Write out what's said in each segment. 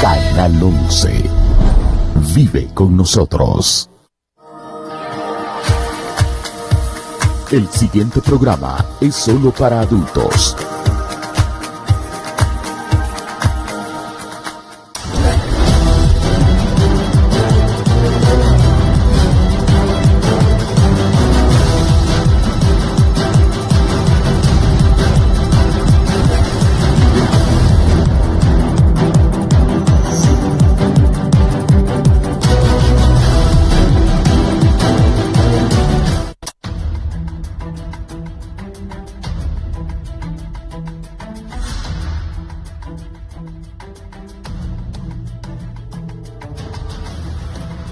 Canal 11. Vive con nosotros. El siguiente programa es solo para adultos.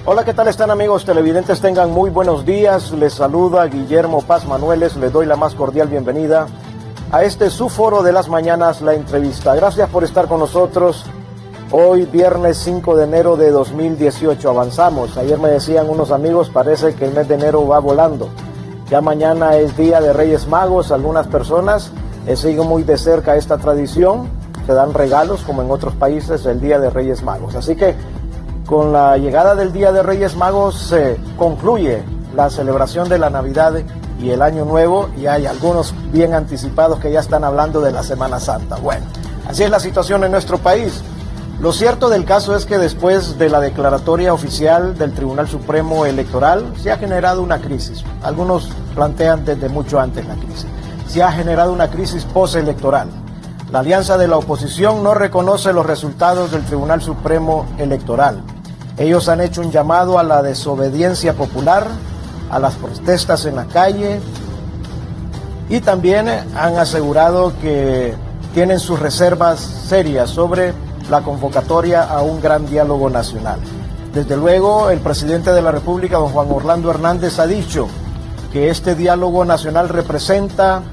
Hola, ¿qué tal están, amigos televidentes? Tengan muy buenos días. Les saluda Guillermo Paz Manueles. Les doy la más cordial bienvenida a este su foro de las mañanas, La Entrevista. Gracias por estar con nosotros. Hoy, viernes 5 de enero de 2018. Avanzamos. Ayer me decían unos amigos, parece que el mes de enero va volando. Ya mañana es Día de Reyes Magos. Algunas personas siguen muy de cerca esta tradición. Se dan regalos, como en otros países, el Día de Reyes Magos. Así que con la llegada del Día de Reyes Magos se concluye la celebración de la Navidad y el Año Nuevo, y hay algunos bien anticipados que ya están hablando de la Semana Santa. Bueno, así es la situación en nuestro país. Lo cierto del caso es que después de la declaratoria oficial del Tribunal Supremo Electoral se ha generado una crisis. Algunos plantean desde mucho antes la crisis. Se ha generado una crisis postelectoral. La alianza de la oposición no reconoce los resultados del Tribunal Supremo Electoral. Ellos han hecho un llamado a la desobediencia popular, a las protestas en la calle, y también han asegurado que tienen sus reservas serias sobre la convocatoria a un gran diálogo nacional. Desde luego, el presidente de la República, don Juan Orlando Hernández, ha dicho que este diálogo nacional representa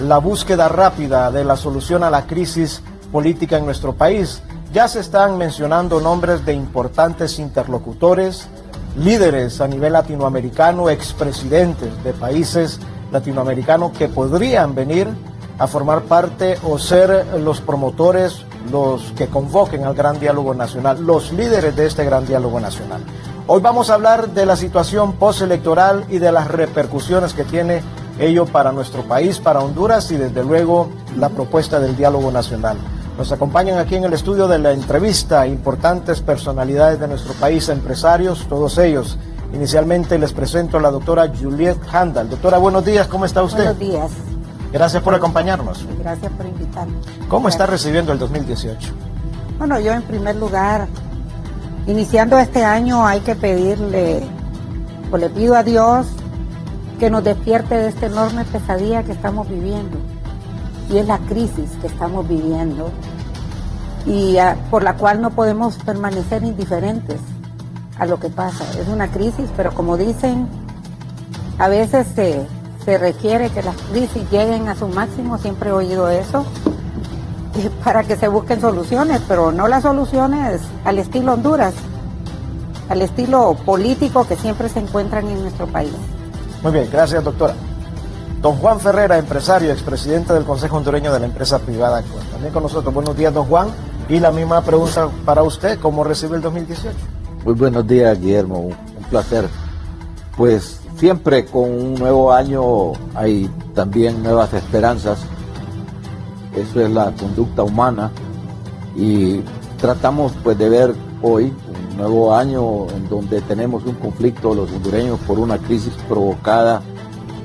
la búsqueda rápida de la solución a la crisis política en nuestro país. Ya se están mencionando nombres de importantes interlocutores, líderes a nivel latinoamericano, expresidentes de países latinoamericanos que podrían venir a formar parte o ser los promotores, los que convoquen al gran diálogo nacional, los líderes de este gran diálogo nacional. Hoy vamos a hablar de la situación postelectoral y de las repercusiones que tiene ello para nuestro país, para Honduras, y desde luego la propuesta del diálogo nacional. Nos acompañan aquí en el estudio de La Entrevista importantes personalidades de nuestro país, empresarios, todos ellos. Inicialmente les presento a la doctora Juliet Handal. Doctora, buenos días, ¿cómo está usted? Buenos días. Gracias por acompañarnos. Gracias por invitarme. ¿Cómo está recibiendo el 2018? Bueno, yo en primer lugar, iniciando este año, hay que pedirle, o le pido a Dios que nos despierte de esta enorme pesadilla que estamos viviendo, y es la crisis que estamos viviendo, y por la cual no podemos permanecer indiferentes a lo que pasa. Es una crisis, pero como dicen, a veces se requiere que las crisis lleguen a su máximo, siempre he oído eso, para que se busquen soluciones, pero no las soluciones al estilo Honduras, al estilo político que siempre se encuentran en nuestro país. Muy bien, gracias, doctora. Don Juan Ferrera, empresario, expresidente del Consejo Hondureño de la Empresa Privada, también con nosotros. Buenos días, don Juan. Y la misma pregunta para usted, ¿cómo recibe el 2018? Muy buenos días, Guillermo, un placer. Pues siempre con un nuevo año hay también nuevas esperanzas. Eso es la conducta humana, y tratamos pues de ver hoy un nuevo año en donde tenemos un conflicto los hondureños por una crisis provocada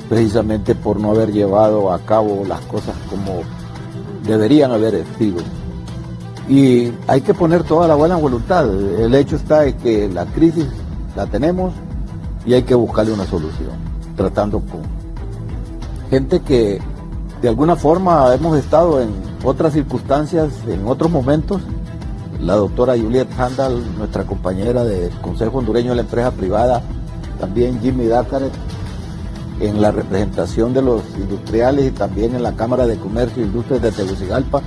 precisamente por no haber llevado a cabo las cosas como deberían haber sido. Y hay que poner toda la buena voluntad. El hecho está de que la crisis la tenemos y hay que buscarle una solución, tratando con gente que de alguna forma hemos estado en otras circunstancias, en otros momentos. La doctora Juliet Handal, nuestra compañera del Consejo Hondureño de la Empresa Privada, también Jimmy Dácaret, en la representación de los industriales, y también en la Cámara de Comercio e Industrias de Tegucigalpa.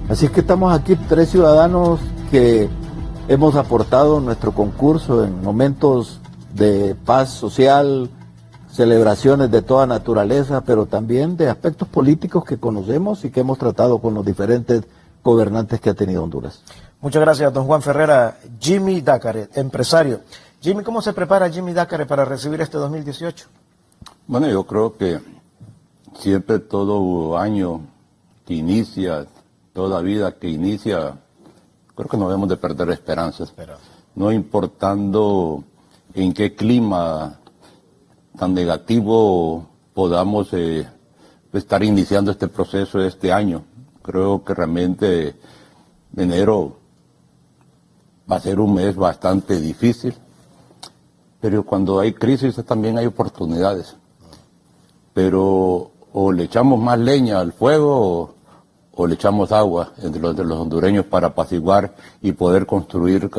Así es que estamos aquí 3 ciudadanos que hemos aportado nuestro concurso en momentos de paz social, celebraciones de toda naturaleza, pero también de aspectos políticos que conocemos y que hemos tratado con los diferentes gobernantes que ha tenido Honduras. Muchas gracias, don Juan Ferrera. Jimmy Dácare, empresario. Jimmy, ¿cómo se prepara Jimmy Dácare para recibir este 2018? Bueno, yo creo que siempre todo año que inicia, toda vida que inicia, creo que no debemos de perder esperanzas. No importando en qué clima tan negativo podamos estar iniciando este proceso este año. Creo que realmente enero va a ser un mes bastante difícil, pero cuando hay crisis también hay oportunidades. Pero o le echamos más leña al fuego o le echamos agua entre los hondureños para apaciguar y poder construir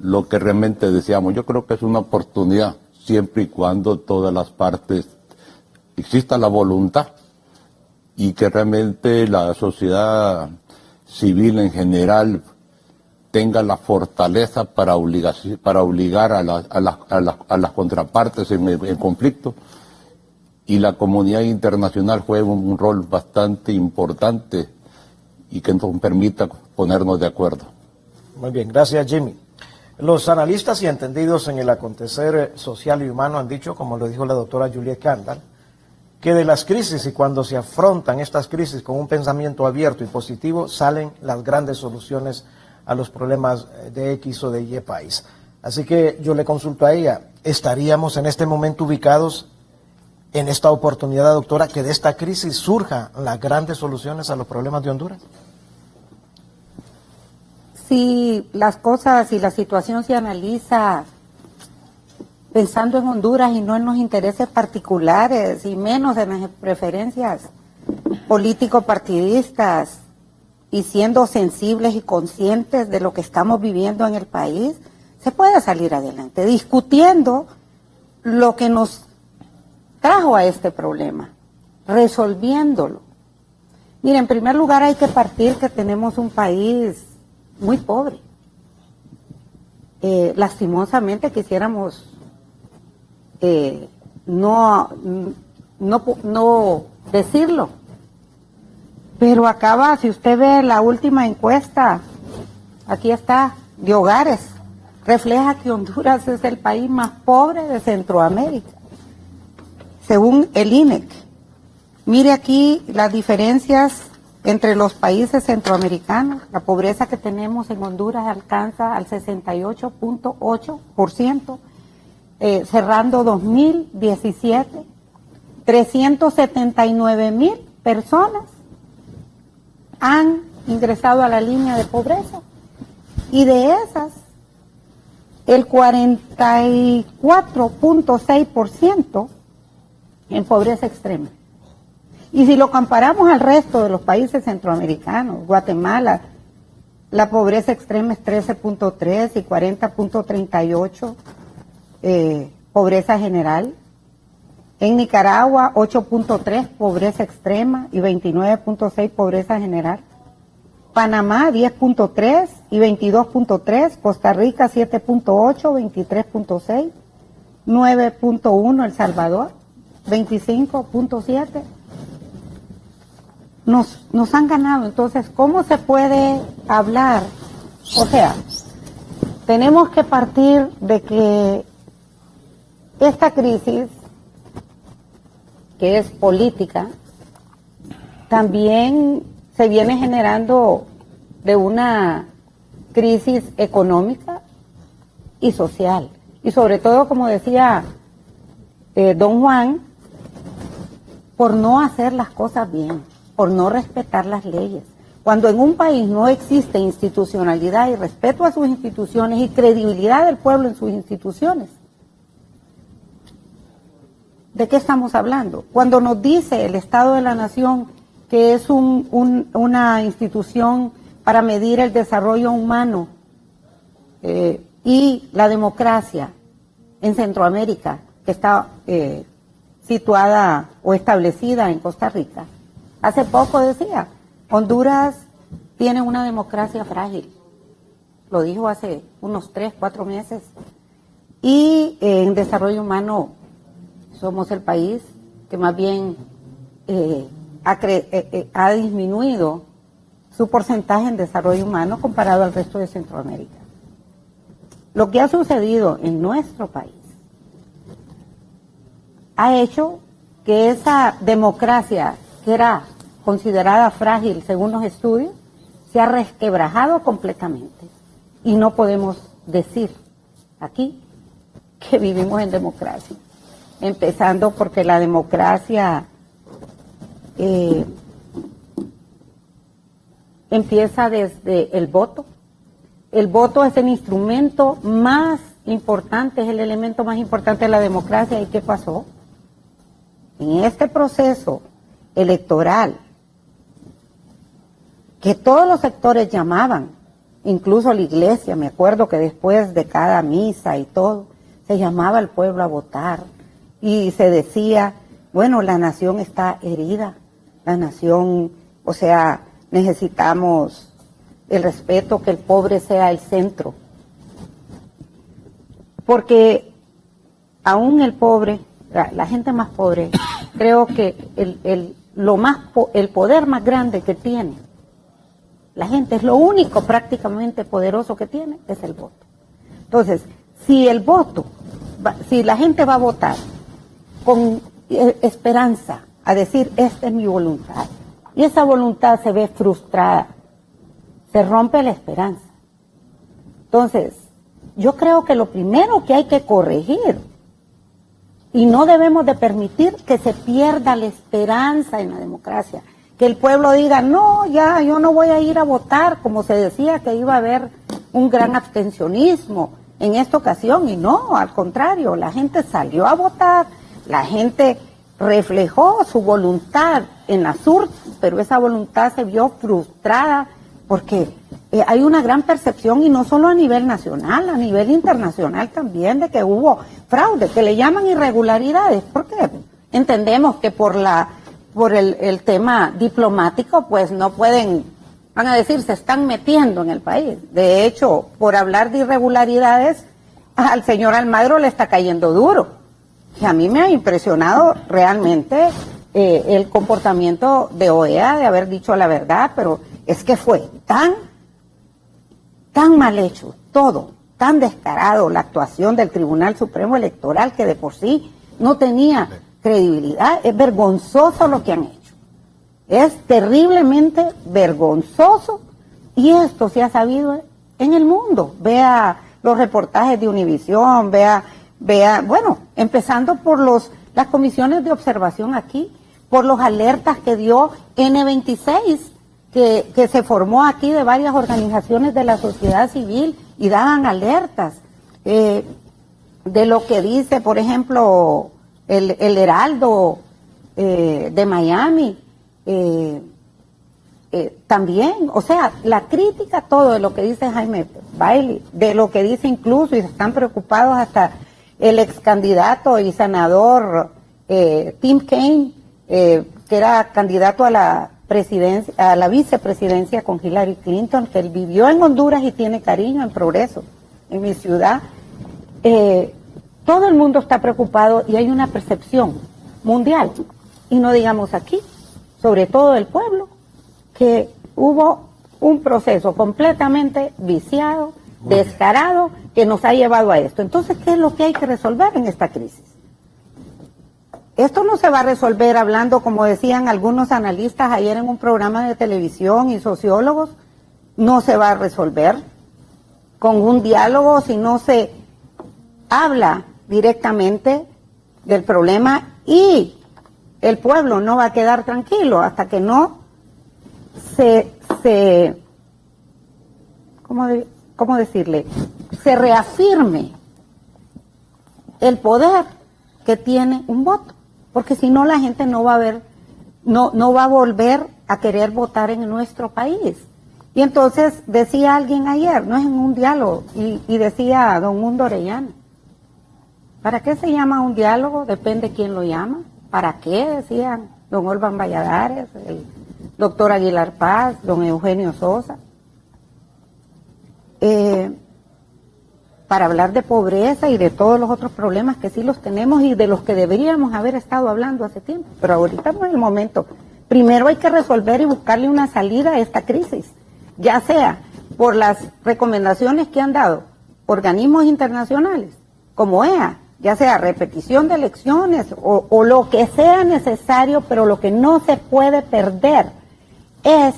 lo que realmente deseamos. Yo creo que es una oportunidad siempre y cuando todas las partes exista la voluntad y que realmente la sociedad civil en general tenga la fortaleza para obligar a las contrapartes en conflicto, y la comunidad internacional juega un rol bastante importante y que nos permita ponernos de acuerdo. Muy bien, gracias Jimmy. Los analistas y entendidos en el acontecer social y humano han dicho, como lo dijo la doctora Juliet Candal, que de las crisis, y cuando se afrontan estas crisis con un pensamiento abierto y positivo, salen las grandes soluciones a los problemas de X o de Y país. Así que yo le consulto a ella, ¿estaríamos en este momento ubicados en esta oportunidad, doctora, que de esta crisis surjan las grandes soluciones a los problemas de Honduras? Si las cosas y la situación se analiza pensando en Honduras y no en los intereses particulares y menos en las preferencias político-partidistas, y siendo sensibles y conscientes de lo que estamos viviendo en el país, se puede salir adelante, discutiendo lo que nos trajo a este problema, resolviéndolo. Mira, en primer lugar hay que partir que tenemos un país muy pobre. Lastimosamente quisiéramos no decirlo, pero acaba, si usted ve la última encuesta, aquí está, de hogares, refleja que Honduras es el país más pobre de Centroamérica, según el INEC. Mire aquí las diferencias entre los países centroamericanos. La pobreza que tenemos en Honduras alcanza al 68.8%, cerrando 2017, 379,000 personas han ingresado a la línea de pobreza, y de esas el 44.6% en pobreza extrema. Y si lo comparamos al resto de los países centroamericanos, Guatemala, la pobreza extrema es 13.3 y 40.38 pobreza general. En Nicaragua, 8.3 pobreza extrema y 29.6 pobreza general. Panamá, 10.3 y 22.3. Costa Rica, 7.8, 23.6. 9.1 El Salvador, 25.7. Nos han ganado. Entonces, ¿cómo se puede hablar? O sea, tenemos que partir de que esta crisis, que es política, también se viene generando de una crisis económica y social. Y sobre todo, como decía don Juan, por no hacer las cosas bien, por no respetar las leyes. Cuando en un país no existe institucionalidad y respeto a sus instituciones y credibilidad del pueblo en sus instituciones, ¿de qué estamos hablando? Cuando nos dice el Estado de la Nación que es una institución para medir el desarrollo humano y la democracia en Centroamérica, que está situada o establecida en Costa Rica, hace poco decía, Honduras tiene una democracia frágil, lo dijo hace unos 3, 4 meses, y en desarrollo humano somos el país que más bien ha disminuido su porcentaje en desarrollo humano comparado al resto de Centroamérica. Lo que ha sucedido en nuestro país ha hecho que esa democracia, que era considerada frágil según los estudios, se ha resquebrajado completamente. Y no podemos decir aquí que vivimos en democracia. Empezando porque la democracia empieza desde el voto. El voto es el instrumento más importante, es el elemento más importante de la democracia. ¿Y qué pasó? En este proceso electoral, que todos los sectores llamaban, incluso la iglesia, me acuerdo que después de cada misa y todo, se llamaba al pueblo a votar y se decía, bueno, la nación está herida, la nación, o sea, necesitamos el respeto, que el pobre sea el centro. Porque aún el pobre, la gente más pobre, creo que el poder más grande que tiene la gente, es lo único prácticamente poderoso que tiene, es el voto. Entonces, si el voto, si la gente va a votar con esperanza, a decir, esta es mi voluntad, y esa voluntad se ve frustrada, se rompe la esperanza. Entonces, yo creo que lo primero que hay que corregir, y no debemos de permitir que se pierda la esperanza en la democracia, que el pueblo diga, no, ya, yo no voy a ir a votar, como se decía que iba a haber un gran abstencionismo en esta ocasión, y no, al contrario, la gente salió a votar, la gente reflejó su voluntad en las urnas, pero esa voluntad se vio frustrada porque hay una gran percepción, y no solo a nivel nacional, a nivel internacional también, de que hubo fraude, que le llaman irregularidades. ¿Por qué? Entendemos que por el tema diplomático, pues no pueden, van a decir, se están metiendo en el país. De hecho, por hablar de irregularidades, al señor Almagro le está cayendo duro. Y a mí me ha impresionado realmente el comportamiento de OEA, de haber dicho la verdad, pero es que fue tan mal hecho todo, tan descarado la actuación del Tribunal Supremo Electoral, que de por sí no tenía credibilidad. Es vergonzoso lo que han hecho. Es terriblemente vergonzoso, y esto se ha sabido en el mundo. Vea los reportajes de Univisión, vea, bueno, empezando por las comisiones de observación aquí, por los alertas que dio N26, que se formó aquí de varias organizaciones de la sociedad civil y daban alertas de lo que dice, por ejemplo, el Heraldo de Miami, también, o sea, la crítica, todo de lo que dice Jaime Bailey, de lo que dice incluso, y están preocupados hasta el ex candidato y senador Tim Kaine, que era candidato a la presidencia, a la vicepresidencia con Hillary Clinton, que él vivió en Honduras y tiene cariño en Progreso, en mi ciudad. Todo el mundo está preocupado y hay una percepción mundial, y no digamos aquí, sobre todo el pueblo, que hubo un proceso completamente viciado, descarado, que nos ha llevado a esto. Entonces, ¿qué es lo que hay que resolver en esta crisis? Esto no se va a resolver hablando, como decían algunos analistas ayer en un programa de televisión y sociólogos, no se va a resolver con un diálogo si no se habla directamente del problema, y el pueblo no va a quedar tranquilo hasta que no ¿cómo decirle? Se reafirme el poder que tiene un voto, porque si no la gente no va a ver, no va a volver a querer votar en nuestro país. Y entonces decía alguien ayer, no es en un diálogo, y decía don Mundo Orellana, ¿para qué se llama un diálogo? Depende quién lo llama. ¿Para qué? Decían don Olvan Valladares, el doctor Aguilar Paz, don Eugenio Sosa. Para hablar de pobreza y de todos los otros problemas que sí los tenemos y de los que deberíamos haber estado hablando hace tiempo, pero ahorita no es el momento Primero hay que resolver y buscarle una salida a esta crisis, ya sea por las recomendaciones que han dado organismos internacionales, como EA, ya sea repetición de elecciones o lo que sea necesario, pero lo que no se puede perder es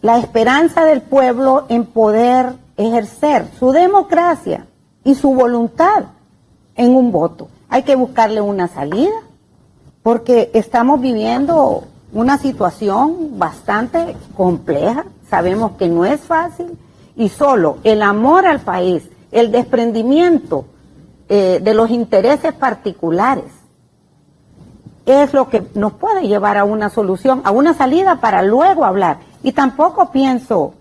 la esperanza del pueblo en poder ejercer su democracia y su voluntad en un voto. Hay que buscarle una salida, porque estamos viviendo una situación bastante compleja, sabemos que no es fácil, y solo el amor al país, el desprendimiento de los intereses particulares, es lo que nos puede llevar a una solución, a una salida para luego hablar. Y tampoco pienso,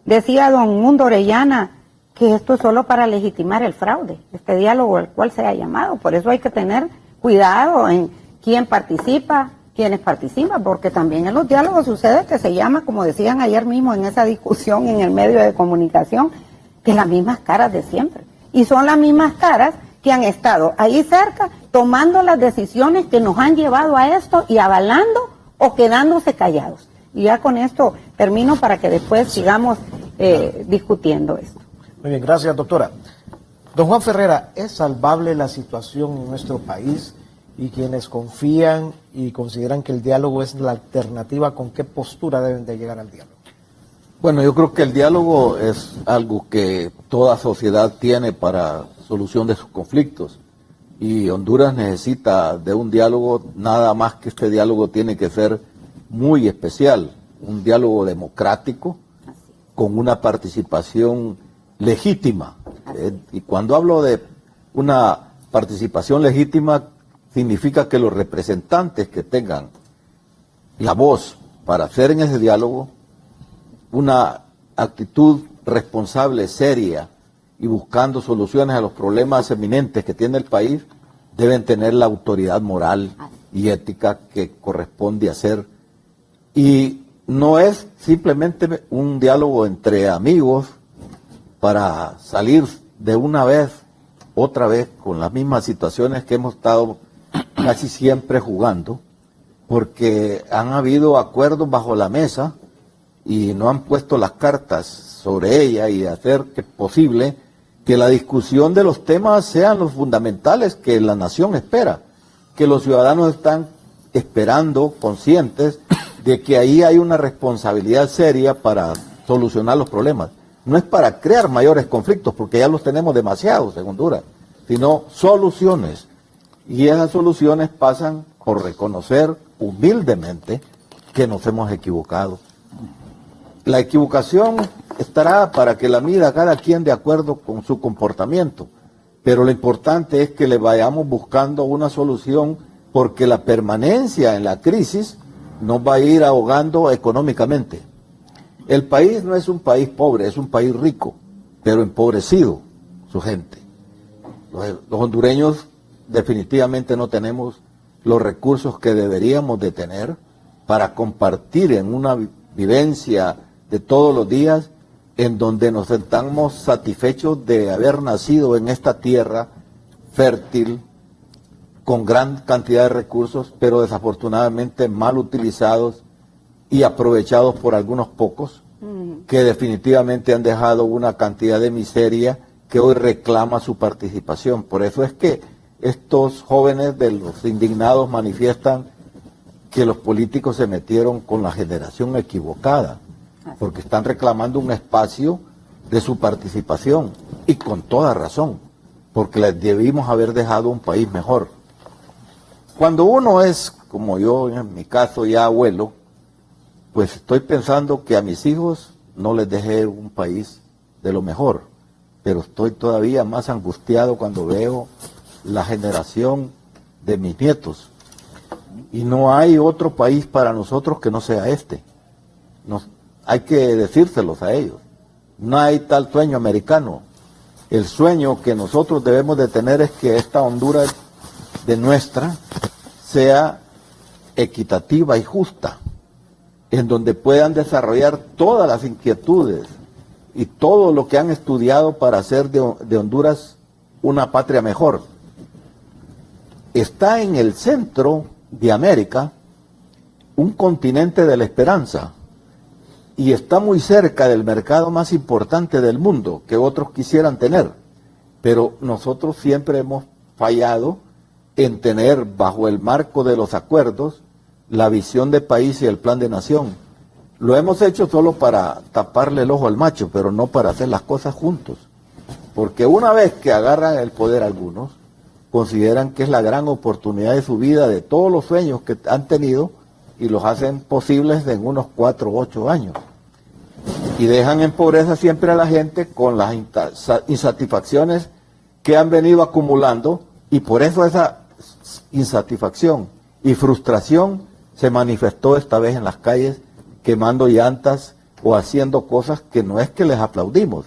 decía don Mundo Orellana, que esto es solo para legitimar el fraude, este diálogo al cual se ha llamado. Por eso hay que tener cuidado en quién participa, quiénes participan, porque también en los diálogos sucede que se llama, como decían ayer mismo en esa discusión en el medio de comunicación, que las mismas caras de siempre. Y son las mismas caras que han estado ahí cerca tomando las decisiones que nos han llevado a esto y avalando o quedándose callados. Y ya con esto termino para que después sigamos discutiendo esto. Muy bien, gracias, doctora. Don Juan Ferrera, ¿es salvable la situación en nuestro país? Y quienes confían y consideran que el diálogo es la alternativa, ¿con qué postura deben de llegar al diálogo? Bueno, yo creo que el diálogo es algo que toda sociedad tiene para solución de sus conflictos. Y Honduras necesita de un diálogo, nada más que este diálogo tiene que ser muy especial, un diálogo democrático, con una participación legítima. Y cuando hablo de una participación legítima, significa que los representantes que tengan la voz para hacer en ese diálogo una actitud responsable, seria y buscando soluciones a los problemas eminentes que tiene el país, deben tener la autoridad moral y ética que corresponde hacer. Y no es simplemente un diálogo entre amigos para salir de una vez, otra vez, con las mismas situaciones que hemos estado casi siempre jugando, porque han habido acuerdos bajo la mesa y no han puesto las cartas sobre ella y hacer que posible que la discusión de los temas sean los fundamentales que la nación espera, que los ciudadanos están esperando, conscientes de que ahí hay una responsabilidad seria para solucionar los problemas. No es para crear mayores conflictos, porque ya los tenemos demasiados en Honduras, sino soluciones. Y esas soluciones pasan por reconocer humildemente que nos hemos equivocado. La equivocación estará para que la mida cada quien de acuerdo con su comportamiento, pero lo importante es que le vayamos buscando una solución, porque la permanencia en la crisis nos va a ir ahogando económicamente. El país no es un país pobre, es un país rico, pero empobrecido su gente. Los hondureños definitivamente no tenemos los recursos que deberíamos de tener para compartir en una vivencia de todos los días en donde nos sentamos satisfechos de haber nacido en esta tierra fértil, con gran cantidad de recursos, pero desafortunadamente mal utilizados y aprovechados por algunos pocos, que definitivamente han dejado una cantidad de miseria que hoy reclama su participación. Por eso es que estos jóvenes de los indignados manifiestan que los políticos se metieron con la generación equivocada, porque están reclamando un espacio de su participación, y con toda razón, porque les debimos haber dejado un país mejor. Cuando uno es, como yo en mi caso, ya abuelo, pues estoy pensando que a mis hijos no les dejé un país de lo mejor, pero estoy todavía más angustiado cuando veo la generación de mis nietos. Y no hay otro país para nosotros que no sea este. Hay que decírselos a ellos. No hay tal sueño americano. El sueño que nosotros debemos de tener es que esta Honduras de nuestra sea equitativa y justa, en donde puedan desarrollar todas las inquietudes y todo lo que han estudiado para hacer de Honduras una patria mejor. Está en el centro de América un continente de la esperanza y está muy cerca del mercado más importante del mundo que otros quisieran tener. Pero nosotros siempre hemos fallado en tener bajo el marco de los acuerdos la visión de país y el plan de nación. Lo hemos hecho solo para taparle el ojo al macho, pero no para hacer las cosas juntos. Porque una vez que agarran el poder algunos, consideran que es la gran oportunidad de su vida, de todos los sueños que han tenido, y los hacen posibles en unos 4 o 8 años. Y dejan en pobreza siempre a la gente con las insatisfacciones que han venido acumulando, y por eso esa insatisfacción y frustración se manifestó esta vez en las calles, quemando llantas o haciendo cosas que no es que les aplaudimos,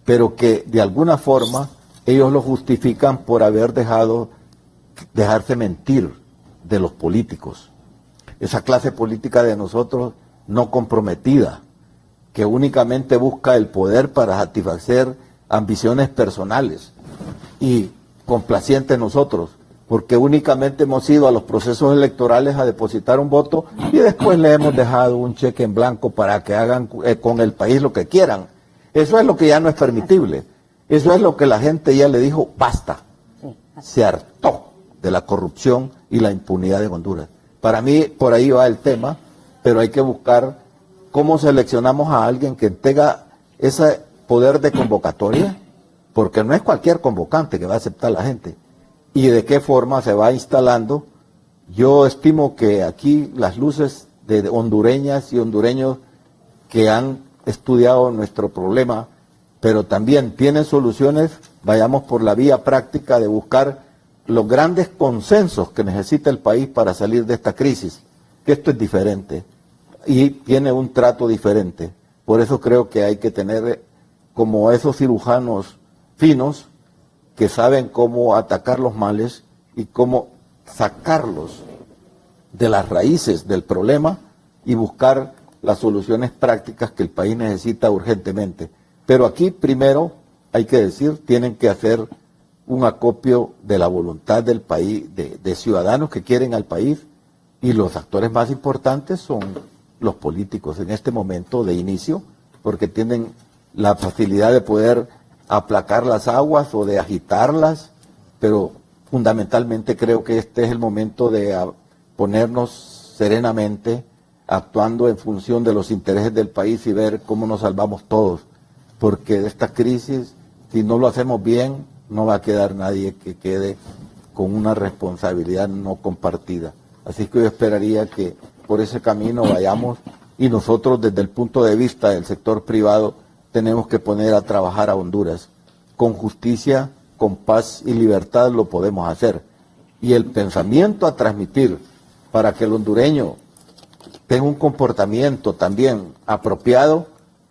pero que de alguna forma ellos lo justifican por haber dejarse mentir de los políticos. Esa clase política de nosotros no comprometida, que únicamente busca el poder para satisfacer ambiciones personales y complacientes nosotros, porque únicamente hemos ido a los procesos electorales a depositar un voto y después le hemos dejado un cheque en blanco para que hagan con el país lo que quieran. Eso es lo que ya no es permitible. Eso es lo que la gente ya le dijo, basta. Se hartó de la corrupción y la impunidad de Honduras. Para mí, por ahí va el tema, pero hay que buscar cómo seleccionamos a alguien que tenga ese poder de convocatoria, porque no es cualquier convocante que va a aceptar la gente, y de qué forma se va instalando. Yo estimo que aquí las luces de hondureñas y hondureños que han estudiado nuestro problema, pero también tienen soluciones, vayamos por la vía práctica de buscar los grandes consensos que necesita el país para salir de esta crisis, que esto es diferente y tiene un trato diferente. Por eso creo que hay que tener como esos cirujanos finos que saben cómo atacar los males y cómo sacarlos de las raíces del problema y buscar las soluciones prácticas que el país necesita urgentemente. Pero aquí primero hay que decir, tienen que hacer un acopio de la voluntad del país, de ciudadanos que quieren al país, y los actores más importantes son los políticos en este momento de inicio, porque tienen la facilidad de poder aplacar las aguas o de agitarlas, pero fundamentalmente creo que este es el momento de ponernos serenamente, actuando en función de los intereses del país y ver cómo nos salvamos todos, porque de esta crisis, si no lo hacemos bien, no va a quedar nadie que quede con una responsabilidad no compartida. Así que yo esperaría que por ese camino vayamos, y nosotros desde el punto de vista del sector privado tenemos que poner a trabajar a Honduras. Con justicia, con paz y libertad lo podemos hacer. Y el pensamiento a transmitir para que el hondureño tenga un comportamiento también apropiado,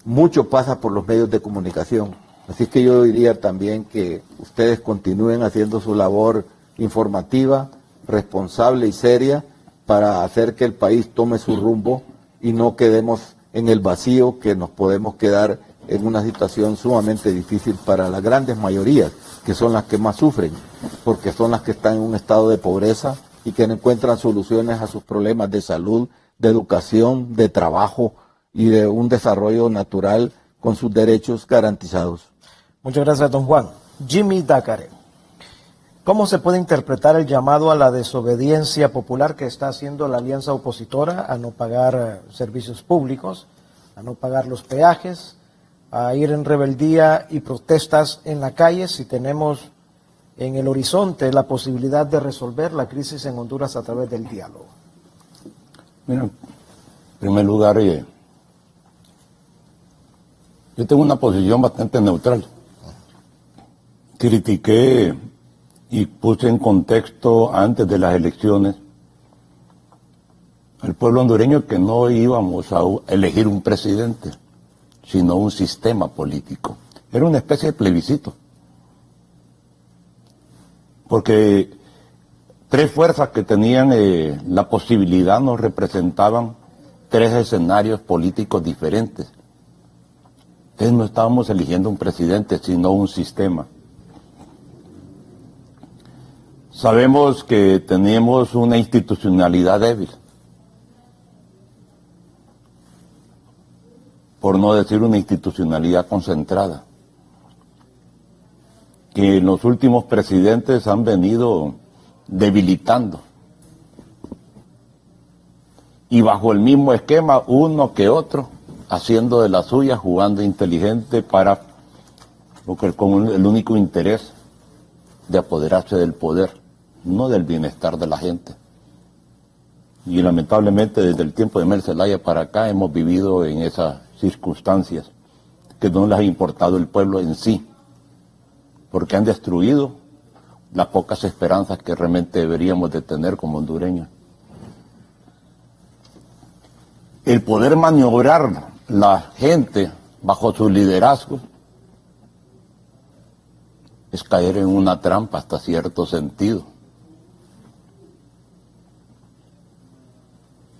mucho pasa por los medios de comunicación. Así que yo diría también que ustedes continúen haciendo su labor informativa, responsable y seria para hacer que el país tome su rumbo y no quedemos en el vacío, que nos podemos quedar en una situación sumamente difícil para las grandes mayorías, que son las que más sufren, porque son las que están en un estado de pobreza y que no encuentran soluciones a sus problemas de salud, de educación, de trabajo y de un desarrollo natural con sus derechos garantizados. Muchas gracias, don Juan. Jimmy Dácare, ¿cómo se puede interpretar el llamado a la desobediencia popular que está haciendo la alianza opositora a no pagar servicios públicos, a no pagar los peajes, a ir en rebeldía y protestas en la calle, si tenemos en el horizonte la posibilidad de resolver la crisis en Honduras a través del diálogo? Mira, en primer lugar, yo tengo una posición bastante neutral. Critiqué y puse en contexto antes de las elecciones al pueblo hondureño que no íbamos a elegir un presidente, sino un sistema político. Era una especie de plebiscito. Porque 3 fuerzas que tenían la posibilidad nos representaban 3 escenarios políticos diferentes. Entonces no estábamos eligiendo un presidente, sino un sistema. Sabemos que teníamos una institucionalidad débil. por no decir una institucionalidad concentrada, que los últimos presidentes han venido debilitando. Y bajo el mismo esquema, uno que otro, haciendo de la suya, jugando inteligente con el único interés de apoderarse del poder, no del bienestar de la gente. Y lamentablemente desde el tiempo de Mel Zelaya para acá hemos vivido en esas circunstancias que no les ha importado el pueblo en sí, porque han destruido las pocas esperanzas que realmente deberíamos de tener como hondureños. El poder maniobrar la gente bajo su liderazgo es caer en una trampa hasta cierto sentido.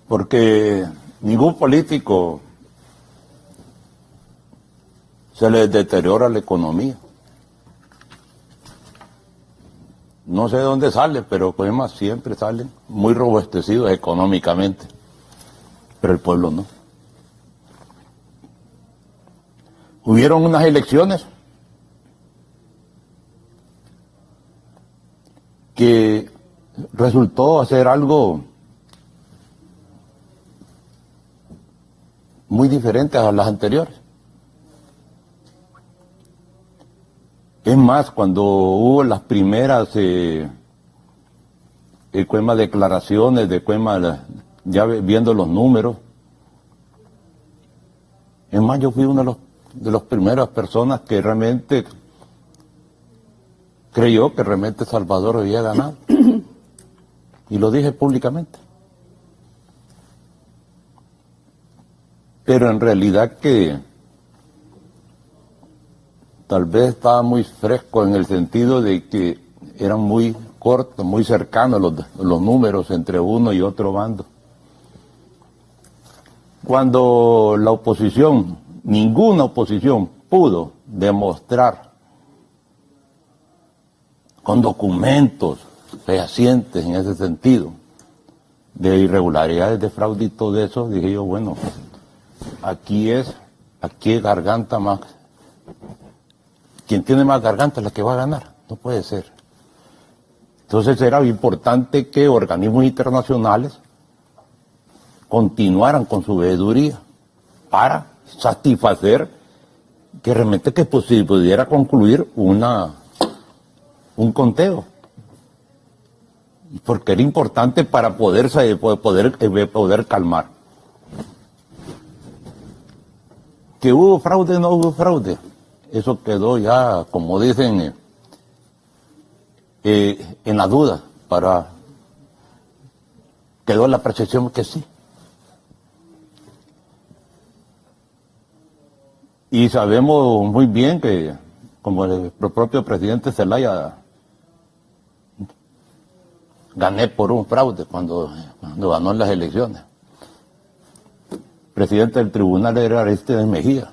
Porque ningún político se le deteriora la economía. No sé de dónde sale, pero además siempre salen muy robustecidos económicamente. Pero el pueblo no. Hubieron unas elecciones que resultó ser algo muy diferente a las anteriores. Es más, cuando hubo las primeras declaraciones, ya viendo los números, es más, yo fui una de las primeras personas que realmente creyó que realmente Salvador había ganado. Y lo dije públicamente. Pero en realidad que tal vez estaba muy fresco en el sentido de que eran muy cortos, muy cercanos los números entre uno y otro bando. Cuando la oposición, ninguna oposición pudo demostrar con documentos fehacientes en ese sentido de irregularidades, de fraude y todo eso, dije yo, bueno, aquí es garganta más. Quien tiene más garganta es la que va a ganar, no puede ser. Entonces era importante que organismos internacionales continuaran con su veeduría para satisfacer que realmente que pudiera concluir un conteo. Porque era importante para poder calmar. Que hubo fraude, no hubo fraude. Eso quedó ya, como dicen, en la duda. Quedó la percepción que sí. Y sabemos muy bien que, como el propio presidente Zelaya, gané por un fraude cuando ganó en las elecciones. El presidente del tribunal era Aristides Mejía.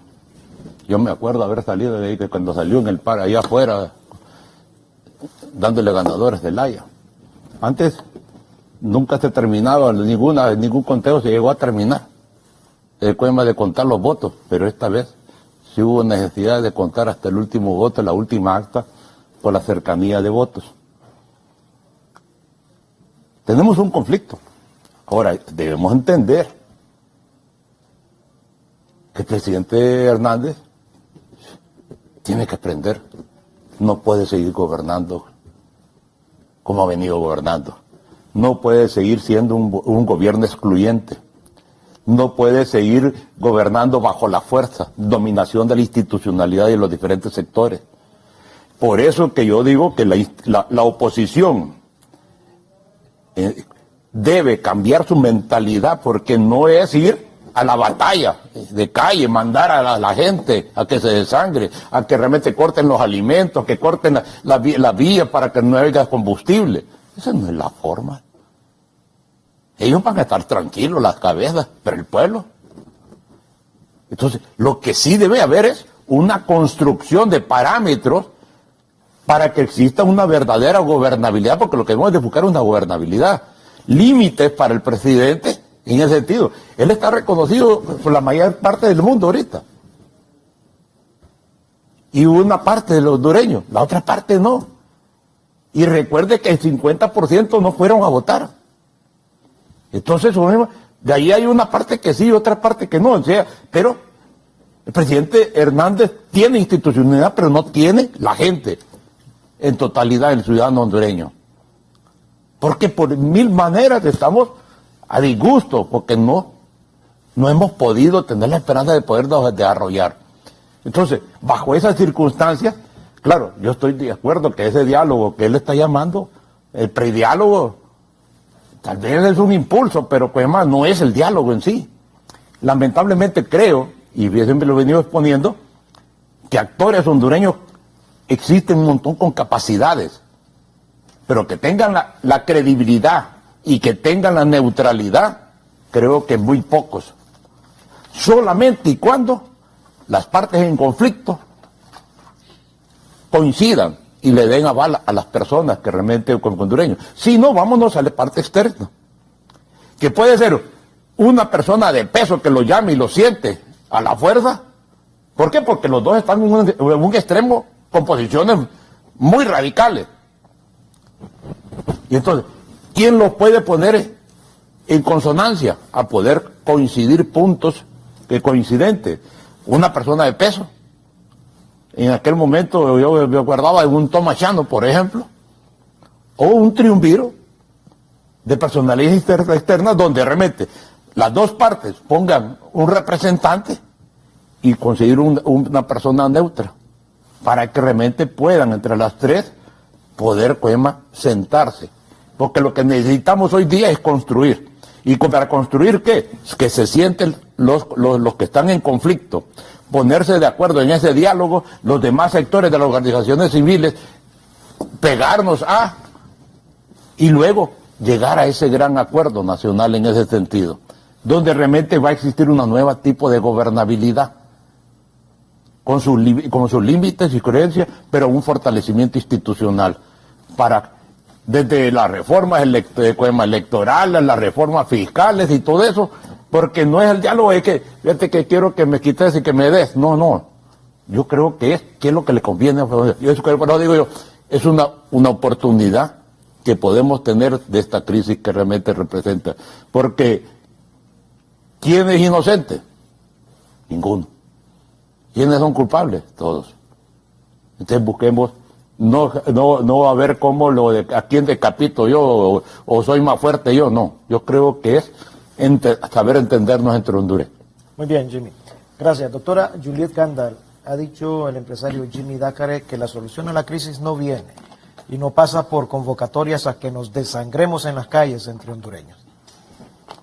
Yo me acuerdo haber salido de ahí, que cuando salió en el par allá afuera, dándole ganadores Zelaya. Antes nunca se terminaba, ningún conteo se llegó a terminar. El tema de contar los votos, pero esta vez sí hubo necesidad de contar hasta el último voto, la última acta, por la cercanía de votos. Tenemos un conflicto. Ahora, debemos entender que el presidente Hernández tiene que aprender. No puede seguir gobernando como ha venido gobernando. No puede seguir siendo un gobierno excluyente. No puede seguir gobernando bajo la fuerza, dominación de la institucionalidad de los diferentes sectores. Por eso que yo digo que la oposición debe cambiar su mentalidad, porque no es ir a la batalla de calle, mandar a la gente a que se desangre, a que realmente corten los alimentos, que corten la vía para que no haya combustible. Esa no es la forma. Ellos van a estar tranquilos, las cabezas, pero el pueblo. Entonces, lo que sí debe haber es una construcción de parámetros para que exista una verdadera gobernabilidad, porque lo que debemos de buscar es una gobernabilidad. Límites para el presidente en ese sentido. Él está reconocido por la mayor parte del mundo ahorita. Y una parte de los hondureños, la otra parte no. Y recuerde que el 50% no fueron a votar. Entonces, de ahí hay una parte que sí y otra parte que no. O sea, pero el presidente Hernández tiene institucionalidad, pero no tiene la gente en totalidad, el ciudadano hondureño. Porque por mil maneras estamos a disgusto, porque no hemos podido tener la esperanza de podernos desarrollar. Entonces, bajo esas circunstancias, claro, yo estoy de acuerdo que ese diálogo que él está llamando, el prediálogo, tal vez es un impulso, pero pues además no es el diálogo en sí. Lamentablemente creo, y siempre lo he venido exponiendo, que actores hondureños existen un montón con capacidades, pero que tengan la credibilidad y que tengan la neutralidad, creo que muy pocos. Solamente y cuando las partes en conflicto coincidan y le den aval a las personas que realmente con hondureños. Si no, vámonos a la parte externa. Que puede ser una persona de peso que lo llame y lo siente a la fuerza. ¿Por qué? Porque los dos están en un extremo con posiciones muy radicales. Y entonces, ¿quién los puede poner en consonancia a poder coincidir puntos coincidentes? Una persona de peso. En aquel momento yo me guardaba en un tomachano, por ejemplo, o un triunviro de personalidades externas donde realmente las dos partes pongan un representante y conseguir una persona neutra para que realmente puedan entre las tres poder sentarse. Porque lo que necesitamos hoy día es construir. ¿Y para construir qué? Que se sienten los que están en conflicto, ponerse de acuerdo en ese diálogo, los demás sectores de las organizaciones civiles, pegarnos y luego llegar a ese gran acuerdo nacional en ese sentido, donde realmente va a existir una nueva tipo de gobernabilidad, con sus límites y creencias, pero un fortalecimiento institucional, desde las reformas electorales, las reformas fiscales y todo eso, porque no es el diálogo de que, fíjate que quiero que me quites y que me des, no. Yo creo que es lo que le conviene. Pero digo yo, es una oportunidad que podemos tener de esta crisis que realmente representa. Porque, ¿quién es inocente? Ninguno. ¿Quiénes son culpables? Todos. Entonces busquemos no a ver cómo a quién decapito yo o soy más fuerte yo, no. Yo creo que es saber entendernos entre hondureños. Muy bien, Jimmy. Gracias. Doctora Juliet Gandal, ha dicho el empresario Jimmy Dácare que la solución a la crisis no viene y no pasa por convocatorias a que nos desangremos en las calles entre hondureños.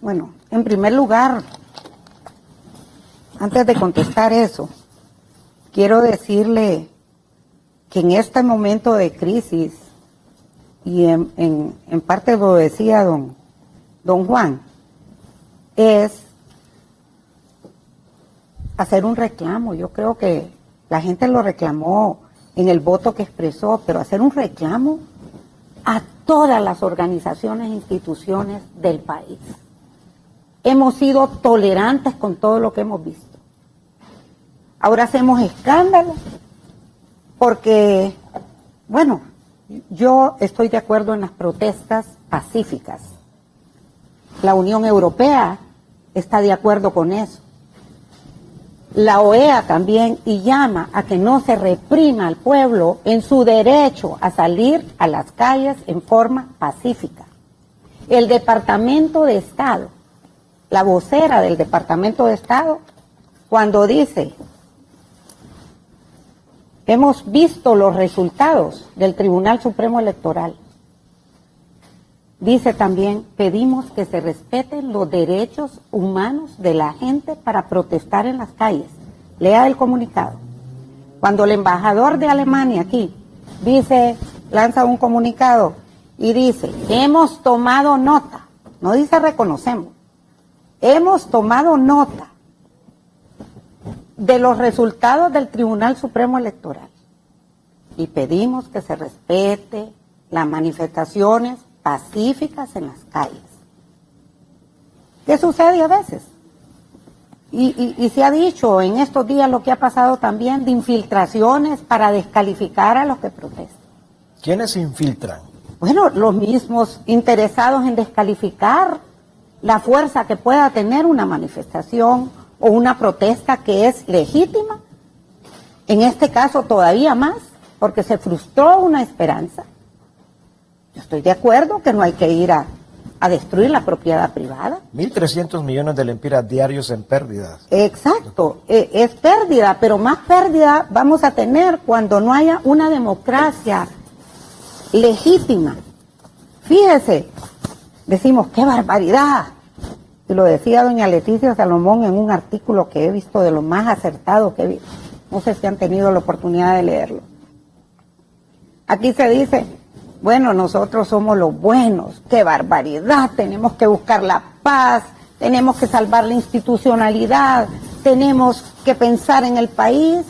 Bueno, en primer lugar, antes de contestar eso, quiero decirle que en este momento de crisis, y en parte lo decía don Juan, es hacer un reclamo. Yo creo que la gente lo reclamó en el voto que expresó, pero hacer un reclamo a todas las organizaciones e instituciones del país. Hemos sido tolerantes con todo lo que hemos visto. Ahora hacemos escándalo porque, bueno, yo estoy de acuerdo en las protestas pacíficas. La Unión Europea está de acuerdo con eso. La OEA también, y llama a que no se reprima al pueblo en su derecho a salir a las calles en forma pacífica. El Departamento de Estado, la vocera del Departamento de Estado, cuando dice, hemos visto los resultados del Tribunal Supremo Electoral, dice también, pedimos que se respeten los derechos humanos de la gente para protestar en las calles. Lea el comunicado. Cuando el embajador de Alemania aquí lanza un comunicado y dice, hemos tomado nota, no dice reconocemos, hemos tomado nota de los resultados del Tribunal Supremo Electoral y pedimos que se respete las manifestaciones pacíficas en las calles. ¿Qué sucede a veces? Y se ha dicho en estos días lo que ha pasado también de infiltraciones para descalificar a los que protestan. ¿Quiénes infiltran? Bueno, los mismos interesados en descalificar la fuerza que pueda tener una manifestación o una protesta que es legítima. En este caso todavía más, porque se frustró una esperanza. Yo estoy de acuerdo que no hay que ir a destruir la propiedad privada. 1.300 millones de lempiras diarios en pérdidas. Exacto, es pérdida, pero más pérdida vamos a tener cuando no haya una democracia legítima. Fíjese, decimos, ¡qué barbaridad! Y lo decía doña Leticia Salomón en un artículo que he visto de lo más acertado que he visto. No sé si han tenido la oportunidad de leerlo. Aquí se dice, bueno, nosotros somos los buenos, ¡qué barbaridad! Tenemos que buscar la paz, tenemos que salvar la institucionalidad, tenemos que pensar en el país,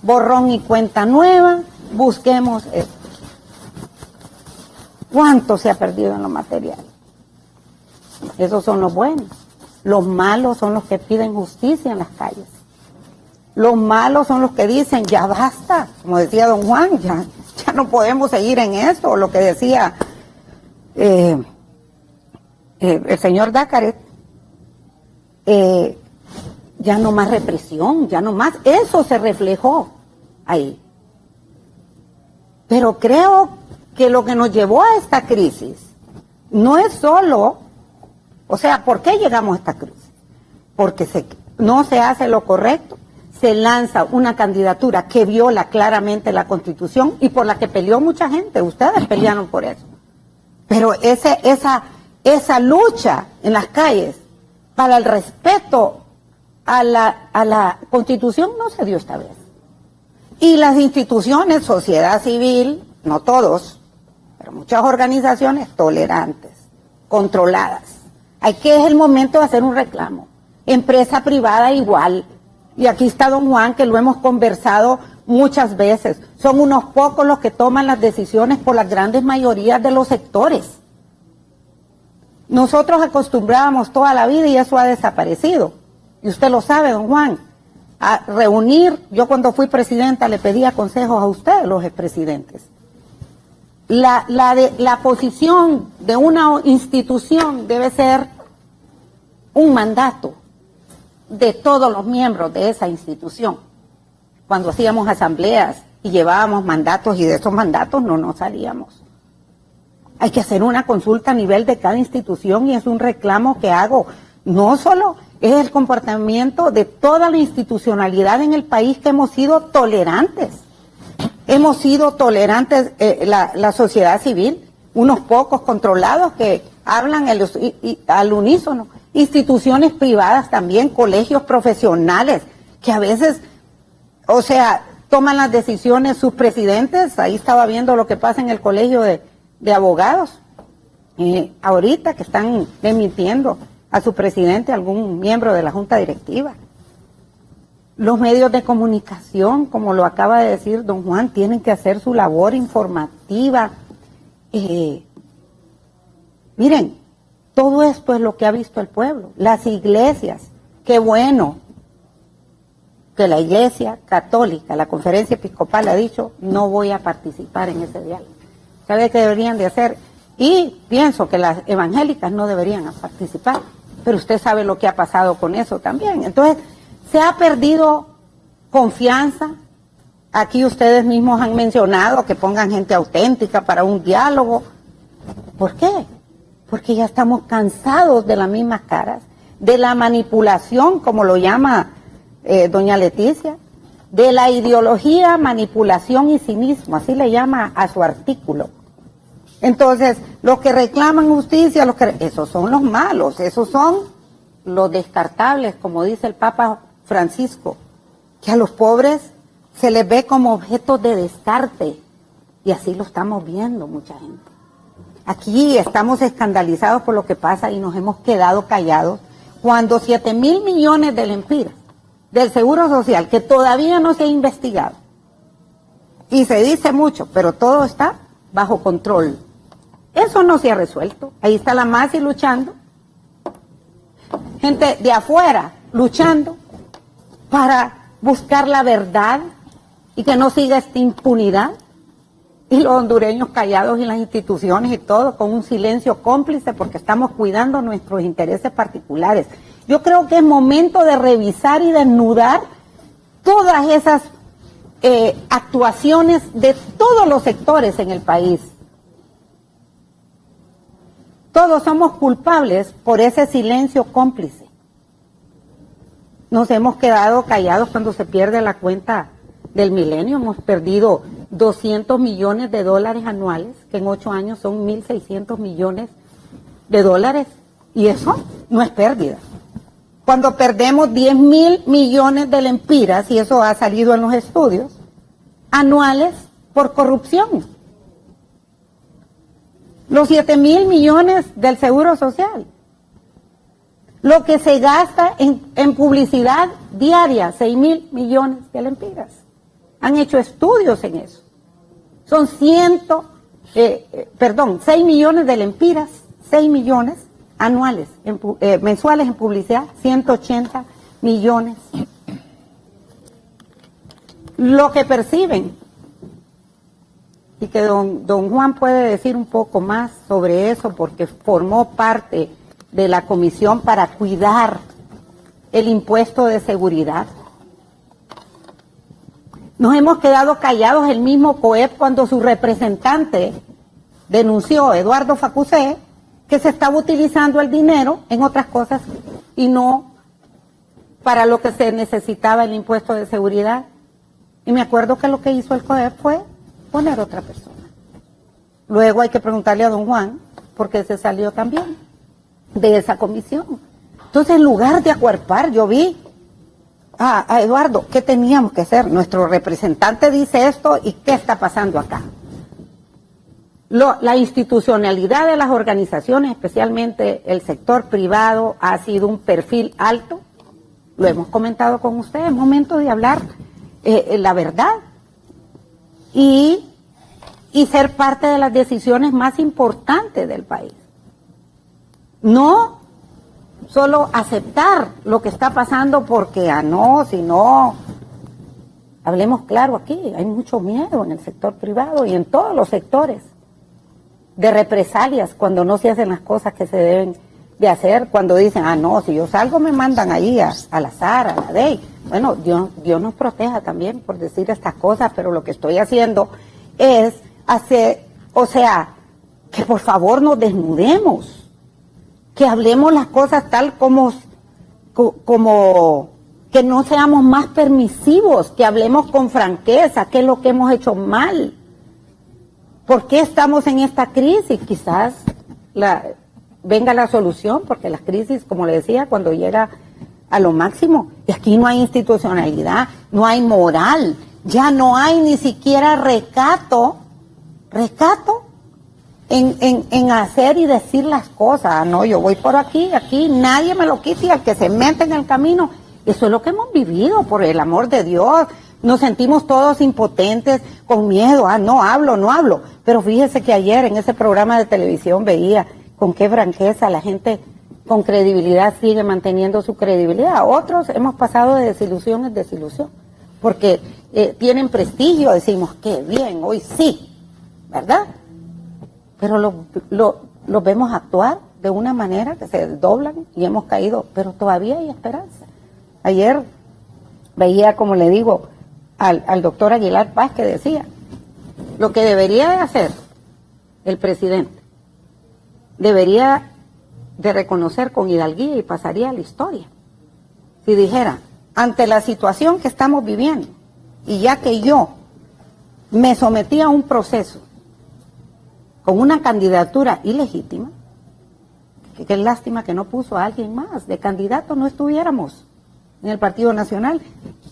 borrón y cuenta nueva, busquemos esto. ¿Cuánto se ha perdido en lo material? Esos son los buenos. Los malos son los que piden justicia en las calles. Los malos son los que dicen, ya basta, como decía don Juan, ya no podemos seguir en esto. Lo que decía el señor Dácaret, ya no más represión, ya no más. Eso se reflejó ahí. Pero creo que lo que nos llevó a esta crisis no es solo, o sea, ¿por qué llegamos a esta crisis? Porque no se hace lo correcto, se lanza una candidatura que viola claramente la Constitución y por la que peleó mucha gente, ustedes pelearon por eso. Pero esa lucha en las calles para el respeto a la Constitución no se dio esta vez. Y las instituciones, sociedad civil, no todos, pero muchas organizaciones tolerantes, controladas. Aquí es el momento de hacer un reclamo. Empresa privada igual. Y aquí está don Juan, que lo hemos conversado muchas veces. Son unos pocos los que toman las decisiones por las grandes mayorías de los sectores. Nosotros acostumbrábamos toda la vida y eso ha desaparecido. Y usted lo sabe, don Juan, a reunir. Yo cuando fui presidenta le pedía consejos a ustedes, los expresidentes. La posición de una institución debe ser un mandato de todos los miembros de esa institución. Cuando hacíamos asambleas y llevábamos mandatos y de esos mandatos no nos salíamos. Hay que hacer una consulta a nivel de cada institución y es un reclamo que hago. No solo es el comportamiento de toda la institucionalidad en el país, que hemos sido tolerantes. Hemos sido tolerantes, la sociedad civil, unos pocos controlados que hablan al unísono. Instituciones privadas también, colegios profesionales, que a veces, o sea, toman las decisiones sus presidentes. Ahí estaba viendo lo que pasa en el colegio de abogados, ahorita que están demitiendo a su presidente, algún miembro de la junta directiva. Los medios de comunicación, como lo acaba de decir don Juan, tienen que hacer su labor informativa. Miren, todo esto es lo que ha visto el pueblo. Las iglesias, qué bueno que la Iglesia Católica, la Conferencia Episcopal ha dicho, no voy a participar en ese diálogo. ¿Sabe qué deberían de hacer? Y pienso que las evangélicas no deberían participar, pero usted sabe lo que ha pasado con eso también. Entonces, se ha perdido confianza. Aquí ustedes mismos han mencionado que pongan gente auténtica para un diálogo. ¿Por qué? Porque ya estamos cansados de las mismas caras, de la manipulación, como lo llama doña Leticia, de la ideología, manipulación y cinismo, así le llama a su artículo. Entonces, los que reclaman justicia, esos son los malos, esos son los descartables, como dice el Papa Francisco, que a los pobres se les ve como objetos de descarte, y así lo estamos viendo mucha gente. Aquí estamos escandalizados por lo que pasa y nos hemos quedado callados cuando 7.000 millones de lempiras del Seguro Social, que todavía no se ha investigado, y se dice mucho, pero todo está bajo control. Eso no se ha resuelto. Ahí está la MASI luchando. gente de afuera luchando para buscar la verdad y que no siga esta impunidad. Y los hondureños callados y las instituciones y todo con un silencio cómplice porque estamos cuidando nuestros intereses particulares. Yo creo que es momento de revisar y desnudar todas esas actuaciones de todos los sectores en el país. Todos somos culpables por ese silencio cómplice. Nos hemos quedado callados cuando se pierde la cuenta del milenio. Hemos perdido 200 millones de dólares anuales, que en 8 años son 1.600 millones de dólares. Y eso no es pérdida. Cuando perdemos 10.000 millones de lempiras, y eso ha salido en los estudios, anuales por corrupción. Los 7.000 millones del Seguro Social. Lo que se gasta en publicidad diaria, 6.000 millones de lempiras. Han hecho estudios en eso. Son 6 millones de lempiras, 6 millones anuales, mensuales en publicidad, 180 millones. Lo que perciben, y que don Juan puede decir un poco más sobre eso, porque formó parte de la comisión para cuidar el impuesto de seguridad. Nos hemos quedado callados, el mismo COEP, cuando su representante denunció, Eduardo Facusé, que se estaba utilizando el dinero en otras cosas y no para lo que se necesitaba el impuesto de seguridad. Y me acuerdo que lo que hizo el COEP fue poner otra persona. Luego hay que preguntarle a don Juan por qué se salió también de esa comisión. Entonces, en lugar de acuerpar, yo vi a Eduardo, ¿qué teníamos que hacer? Nuestro representante dice esto, ¿y qué está pasando acá? La institucionalidad de las organizaciones, especialmente el sector privado, ha sido un perfil alto. Lo hemos comentado con ustedes, es momento de hablar la verdad y ser parte de las decisiones más importantes del país. No solo aceptar lo que está pasando porque, no, sino, hablemos claro aquí, hay mucho miedo en el sector privado y en todos los sectores de represalias cuando no se hacen las cosas que se deben de hacer, cuando dicen, no, si yo salgo me mandan ahí al azar, a la ley. Bueno, Dios nos proteja también por decir estas cosas, pero lo que estoy haciendo es hacer, que por favor nos desnudemos, que hablemos las cosas tal como que no seamos más permisivos, que hablemos con franqueza, qué es lo que hemos hecho mal, por qué estamos en esta crisis. Quizás venga la solución, porque las crisis, como le decía, cuando llega a lo máximo, y aquí no hay institucionalidad, no hay moral, ya no hay ni siquiera recato en hacer y decir las cosas. No, yo voy por aquí, nadie me lo quita, y al que se mete en el camino. Eso es lo que hemos vivido, por el amor de Dios. Nos sentimos todos impotentes, con miedo, no hablo. Pero fíjese que ayer en ese programa de televisión veía con qué franqueza la gente con credibilidad sigue manteniendo su credibilidad. Otros hemos pasado de desilusión en desilusión, porque tienen prestigio, decimos, qué bien, hoy sí, ¿verdad? Pero los vemos actuar de una manera que se desdoblan y hemos caído, pero todavía hay esperanza. Ayer veía, como le digo, al doctor Aguilar Paz, que decía, lo que debería de hacer el presidente, debería de reconocer con hidalguía y pasaría a la historia. Si dijera, ante la situación que estamos viviendo, y ya que yo me sometí a un proceso con una candidatura ilegítima, qué lástima que no puso a alguien más de candidato, no estuviéramos en el Partido Nacional,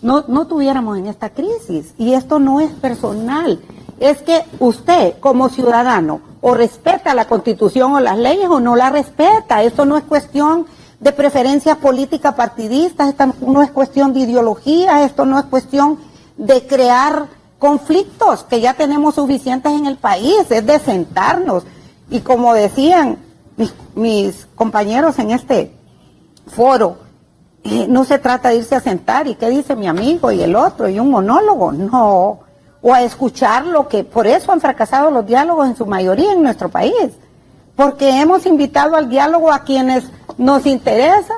no tuviéramos en esta crisis. Y esto no es personal, es que usted como ciudadano o respeta la Constitución o las leyes o no la respeta. Esto no es cuestión de preferencias políticas partidistas, esta no es cuestión de ideología, esto no es cuestión de crear conflictos que ya tenemos suficientes en el país, es de sentarnos. Y como decían mis compañeros en este foro, no se trata de irse a sentar y qué dice mi amigo y el otro y un monólogo, no, o a escuchar lo que, por eso han fracasado los diálogos en su mayoría en nuestro país, porque hemos invitado al diálogo a quienes nos interesa,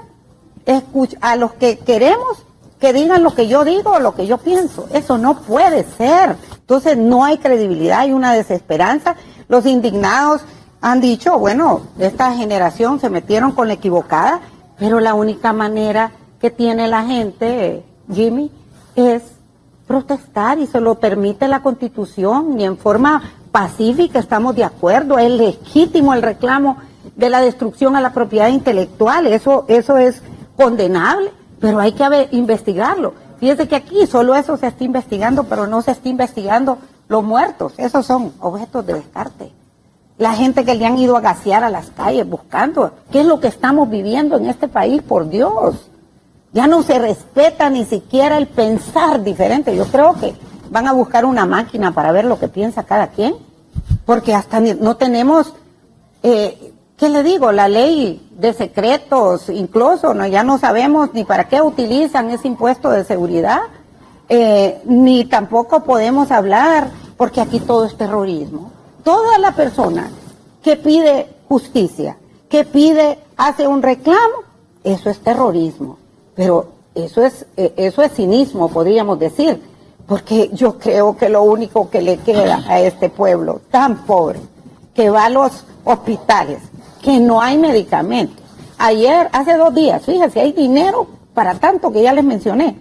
a los que queremos que digan lo que yo digo o lo que yo pienso. Eso no puede ser. Entonces no hay credibilidad, hay una desesperanza. Los indignados han dicho, bueno, esta generación se metieron con la equivocada, pero la única manera que tiene la gente, Jimmy, es protestar, y se lo permite la Constitución, y en forma pacífica estamos de acuerdo. Es legítimo el reclamo de la destrucción a la propiedad intelectual, eso es condenable, pero hay que investigarlo. Fíjese que aquí solo eso se está investigando, pero no se está investigando los muertos. Esos son objetos de descarte. La gente que le han ido a gasear a las calles buscando. ¿Qué es lo que estamos viviendo en este país? Por Dios. Ya no se respeta ni siquiera el pensar diferente. Yo creo que van a buscar una máquina para ver lo que piensa cada quien, porque hasta no tenemos, ¿qué le digo? La ley de secretos, incluso, ¿no? Ya no sabemos ni para qué utilizan ese impuesto de seguridad, ni tampoco podemos hablar, porque aquí todo es terrorismo. Toda la persona que pide justicia, que hace un reclamo, eso es terrorismo. Pero eso es cinismo, podríamos decir, porque yo creo que lo único que le queda a este pueblo tan pobre, que va a los hospitales, que no hay medicamentos. Ayer, hace 2 días, fíjese, hay dinero para tanto que ya les mencioné,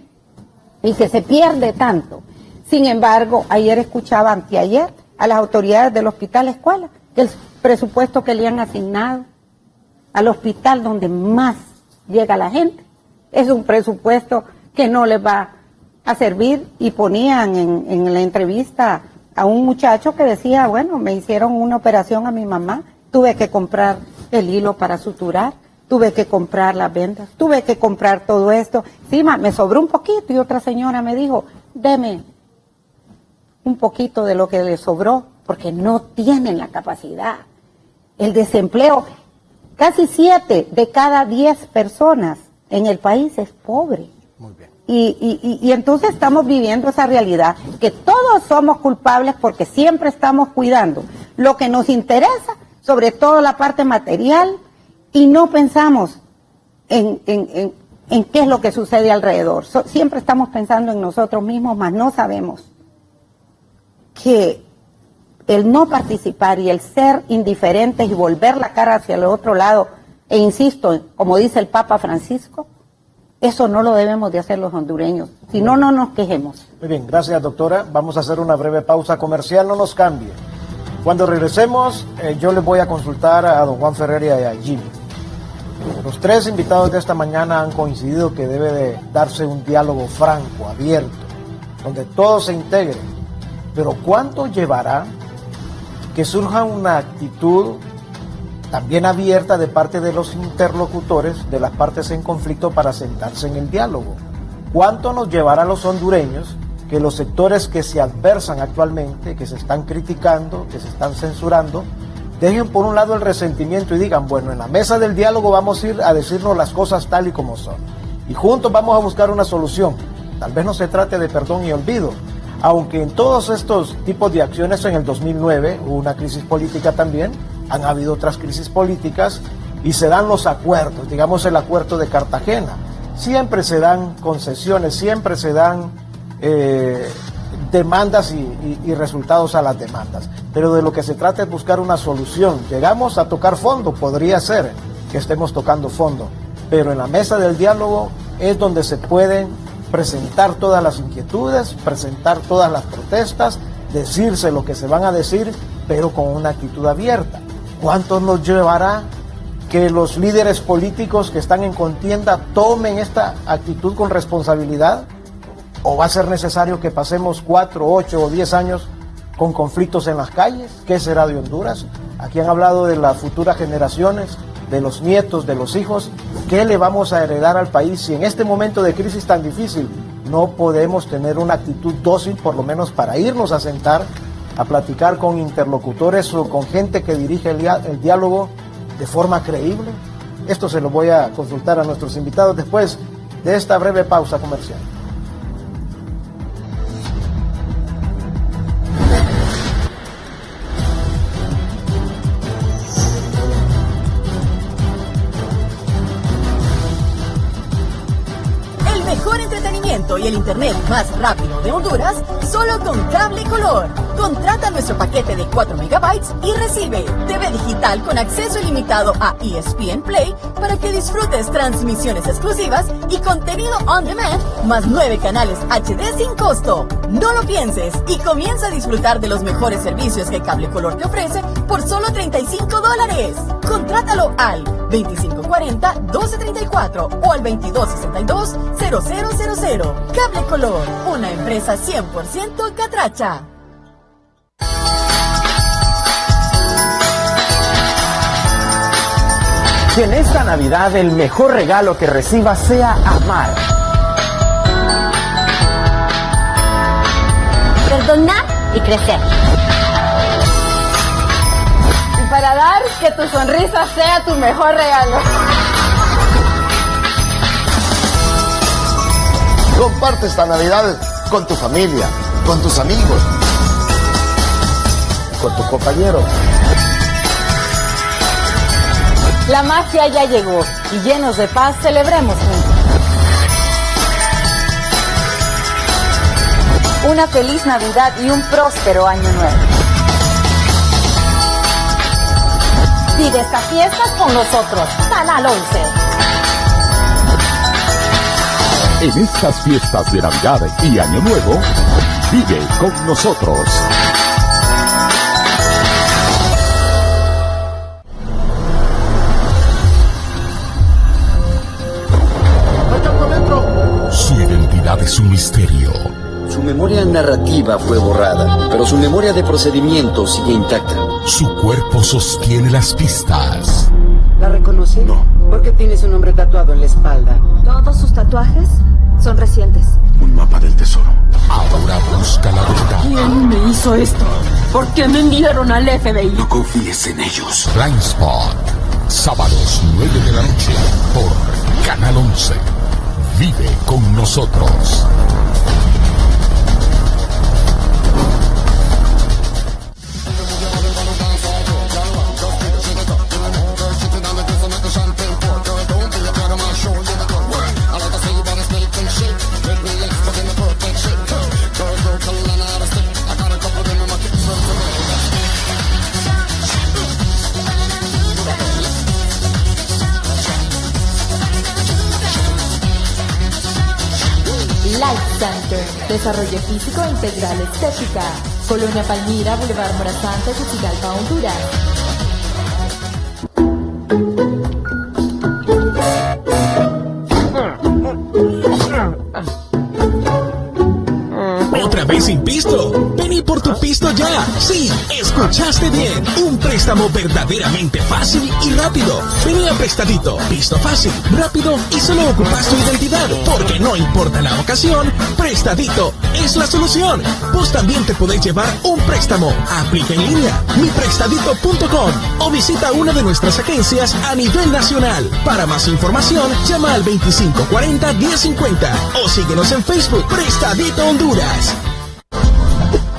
y que se pierde tanto. Sin embargo, ayer escuchaba, anteayer, a las autoridades del Hospital Escuela, que el presupuesto que le han asignado al hospital donde más llega la gente, es un presupuesto que no les va a servir. Y ponían en la entrevista a un muchacho que decía, bueno, me hicieron una operación a mi mamá, tuve que comprar el hilo para suturar, tuve que comprar las vendas, tuve que comprar todo esto. Sí, me sobró un poquito, y otra señora me dijo, deme un poquito de lo que le sobró, porque no tienen la capacidad. El desempleo, casi 7 de cada 10 personas en el país es pobre. Muy bien. Y entonces estamos viviendo esa realidad, que todos somos culpables porque siempre estamos cuidando lo que nos interesa, sobre todo la parte material, y no pensamos en qué es lo que sucede alrededor. Siempre estamos pensando en nosotros mismos, mas no sabemos que el no participar y el ser indiferentes y volver la cara hacia el otro lado, e insisto, como dice el Papa Francisco, eso no lo debemos de hacer los hondureños, si no, no nos quejemos. Muy bien, gracias doctora. Vamos a hacer una breve pausa comercial, no nos cambie. Cuando regresemos, yo les voy a consultar a don Juan Ferrer y a Jimmy. Los 3 invitados de esta mañana han coincidido que debe de darse un diálogo franco, abierto, donde todos se integren. Pero ¿cuánto llevará que surja una actitud también abierta de parte de los interlocutores de las partes en conflicto para sentarse en el diálogo? ¿Cuánto nos llevará a los hondureños que los sectores que se adversan actualmente, que se están criticando, que se están censurando, dejen por un lado el resentimiento y digan, bueno, en la mesa del diálogo vamos a ir a decirnos las cosas tal y como son, y juntos vamos a buscar una solución? Tal vez no se trate de perdón y olvido, aunque en todos estos tipos de acciones en el 2009 hubo una crisis política también, han habido otras crisis políticas y se dan los acuerdos, digamos el acuerdo de Cartagena. Siempre se dan concesiones, siempre se dan demandas y resultados a las demandas. Pero de lo que se trata es buscar una solución. Llegamos a tocar fondo, podría ser que estemos tocando fondo, pero en la mesa del diálogo es donde se pueden presentar todas las inquietudes, presentar todas las protestas, decirse lo que se van a decir, pero con una actitud abierta. ¿Cuánto nos llevará que los líderes políticos que están en contienda tomen esta actitud con responsabilidad? ¿O va a ser necesario que pasemos 4, 8 o 10 años con conflictos en las calles? ¿Qué será de Honduras? Aquí han hablado de las futuras generaciones, de los nietos, de los hijos. ¿Qué le vamos a heredar al país si en este momento de crisis tan difícil no podemos tener una actitud dócil, por lo menos para irnos a sentar, a platicar con interlocutores o con gente que dirige el diálogo de forma creíble? Esto se lo voy a consultar a nuestros invitados después de esta breve pausa comercial. Mejor entretenimiento y el internet más rápido de Honduras, solo con Cable Color. Contrata nuestro paquete de 4 megabytes y recibe TV digital con acceso ilimitado a ESPN Play para que disfrutes transmisiones exclusivas y contenido on demand, más 9 canales HD sin costo. No lo pienses y comienza a disfrutar de los mejores servicios que Cable Color te ofrece por solo $35. Contrátalo al 2540-1234 o al 2262-0000. Cable Color, una empresa 100% catracha. Que en esta Navidad el mejor regalo que recibas sea amar. Perdonar y crecer. Y para dar, que tu sonrisa sea tu mejor regalo. Comparte esta Navidad con tu familia, con tus amigos, con tus compañeros. La magia ya llegó y llenos de paz celebremos juntos. Una feliz Navidad y un próspero año nuevo. Vive estas fiestas con nosotros. Canal 11. En estas fiestas de Navidad y Año Nuevo, vive con nosotros. Su identidad es un misterio. Su memoria narrativa fue borrada, pero su memoria de procedimiento sigue intacta. Su cuerpo sostiene las pistas. ¿La reconoce? No. ¿Por qué tiene su nombre tatuado en la espalda? Todos sus tatuajes son recientes. Un mapa del tesoro. Ahora busca la verdad. ¿Quién me hizo esto? ¿Por qué me enviaron al FBI? No confíes en ellos. Blind Spot. Sábados 9 de la noche por Canal 11. Vive con nosotros. Life Center, desarrollo físico integral estética, Colonia Palmira, Boulevard Morazante, Tegucigalpa, Honduras. ¿Otra vez sin pisto? Vení por tu pisto ya. Sí, escuchaste bien. Un préstamo verdaderamente fácil y rápido. Vení a Prestadito. Pisto fácil, rápido y solo ocupas tu identidad. Porque no importa la ocasión, Prestadito es la solución. Vos también te podés llevar un préstamo. Aplica en línea, miprestadito.com o visita una de nuestras agencias a nivel nacional. Para más información, llama al 2540-1050 o síguenos en Facebook Prestadito Honduras.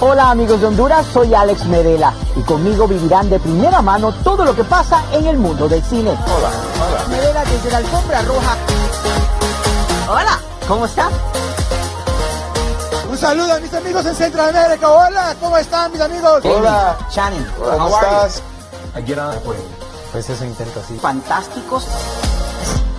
Hola amigos de Honduras, soy Alex Medela y conmigo vivirán de primera mano todo lo que pasa en el mundo del cine. Hola. Medela desde la alfombra roja. Hola, ¿cómo están? Un saludo a mis amigos en Centroamérica. Hola, ¿cómo están mis amigos? Hola, Shannon. ¿Cómo estás? Pues eso intento así. Fantásticos.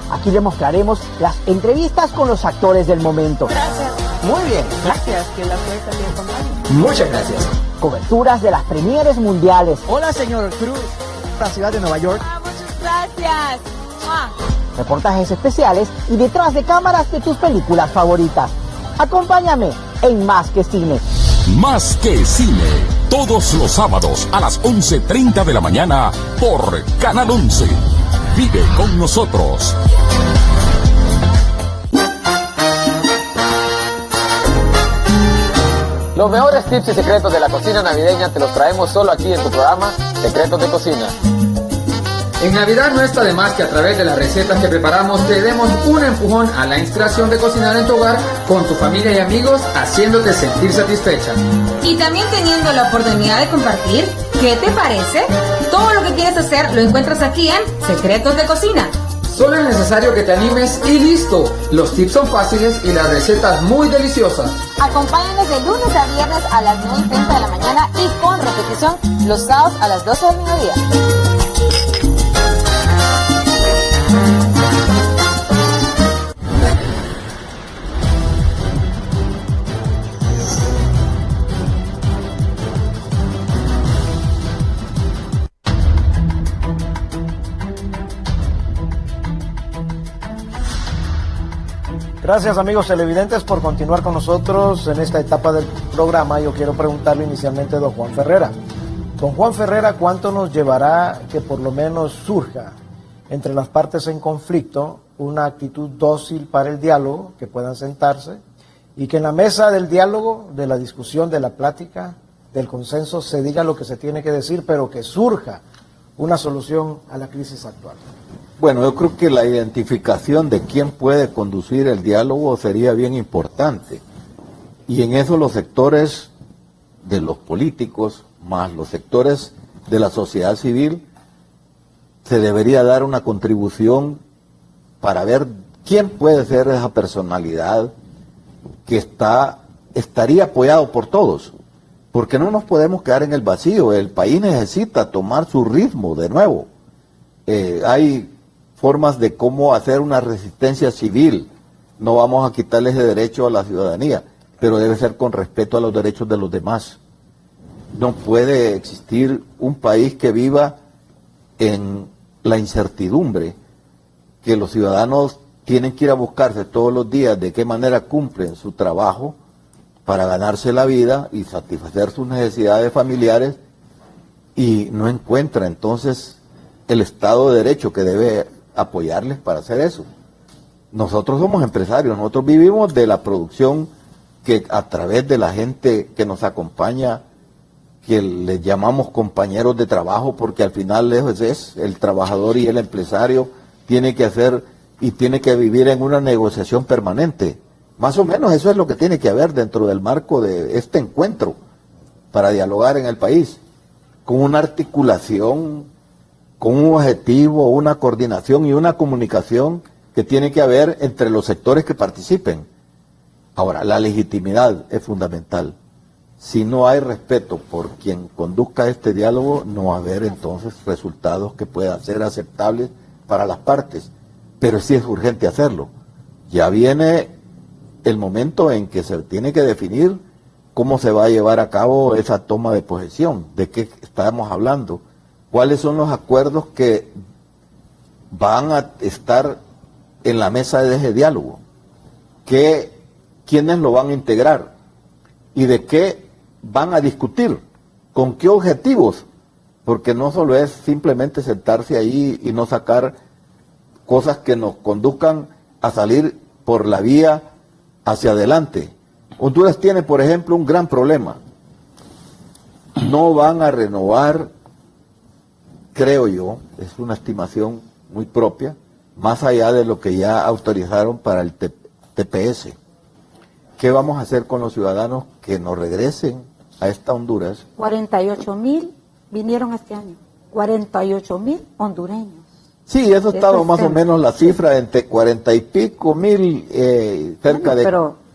Aquí les mostraremos las entrevistas con los actores del momento. Gracias. Muy bien. Gracias, que la suerte te acompañe. Muchas gracias. Coberturas de las premieres mundiales. Hola, señor Cruz. La ciudad de Nueva York. Muchas gracias. Reportajes especiales y detrás de cámaras de tus películas favoritas. Acompáñame en Más que Cine. Más que Cine. Todos los sábados a las 11:30 de la mañana por Canal 11. Vive con nosotros. Los mejores tips y secretos de la cocina navideña te los traemos solo aquí en tu programa Secretos de Cocina. En Navidad no está de más que a través de las recetas que preparamos te demos un empujón a la inspiración de cocinar en tu hogar con tu familia y amigos, haciéndote sentir satisfecha. Y también teniendo la oportunidad de compartir. ¿Qué te parece? Todo lo que quieres hacer lo encuentras aquí en Secretos de Cocina. Solo es necesario que te animes y listo. Los tips son fáciles y las recetas muy deliciosas. Acompáñanos de lunes a viernes a las 9:30 de la mañana y con repetición los sábados a las 12 del mediodía. Gracias amigos televidentes por continuar con nosotros en esta etapa del programa. Yo quiero preguntarle inicialmente a don Juan Ferrera. Don Juan Ferrera, ¿cuánto nos llevará que por lo menos surja entre las partes en conflicto una actitud dócil para el diálogo, que puedan sentarse y que en la mesa del diálogo, de la discusión, de la plática, del consenso, se diga lo que se tiene que decir, pero que surja una solución a la crisis actual? Bueno, yo creo que la identificación de quién puede conducir el diálogo sería bien importante. Y en eso los sectores de los políticos, más los sectores de la sociedad civil, se debería dar una contribución para ver quién puede ser esa personalidad que estaría apoyado por todos. Porque no nos podemos quedar en el vacío. El país necesita tomar su ritmo de nuevo. Hay formas de cómo hacer una resistencia civil. No vamos a quitarle ese derecho a la ciudadanía, pero debe ser con respeto a los derechos de los demás. No puede existir un país que viva en la incertidumbre, que los ciudadanos tienen que ir a buscarse todos los días de qué manera cumplen su trabajo para ganarse la vida y satisfacer sus necesidades familiares, y no encuentra entonces el Estado de Derecho que debe apoyarles para hacer eso. Nosotros somos empresarios, nosotros vivimos de la producción que a través de la gente que nos acompaña, que les llamamos compañeros de trabajo, porque al final es el trabajador y el empresario tiene que hacer y tiene que vivir en una negociación permanente. Más o menos eso es lo que tiene que haber dentro del marco de este encuentro para dialogar en el país, con una articulación, con un objetivo, una coordinación y una comunicación que tiene que haber entre los sectores que participen. Ahora, la legitimidad es fundamental. Si no hay respeto por quien conduzca este diálogo, no va a haber entonces resultados que puedan ser aceptables para las partes. Pero sí es urgente hacerlo. Ya viene el momento en que se tiene que definir cómo se va a llevar a cabo esa toma de posesión, de qué estamos hablando, cuáles son los acuerdos que van a estar en la mesa de ese diálogo, quiénes lo van a integrar y de qué van a discutir, con qué objetivos, porque no solo es simplemente sentarse ahí y no sacar cosas que nos conduzcan a salir por la vía hacia adelante. Honduras tiene, por ejemplo, un gran problema. No van a renovar, creo yo, es una estimación muy propia, más allá de lo que ya autorizaron para el TPS. ¿Qué vamos a hacer con los ciudadanos que nos regresen a esta Honduras? 48,000 vinieron este año, 48,000 hondureños. Sí, eso ha estado más o menos la cifra, entre 40 y pico mil, cerca de...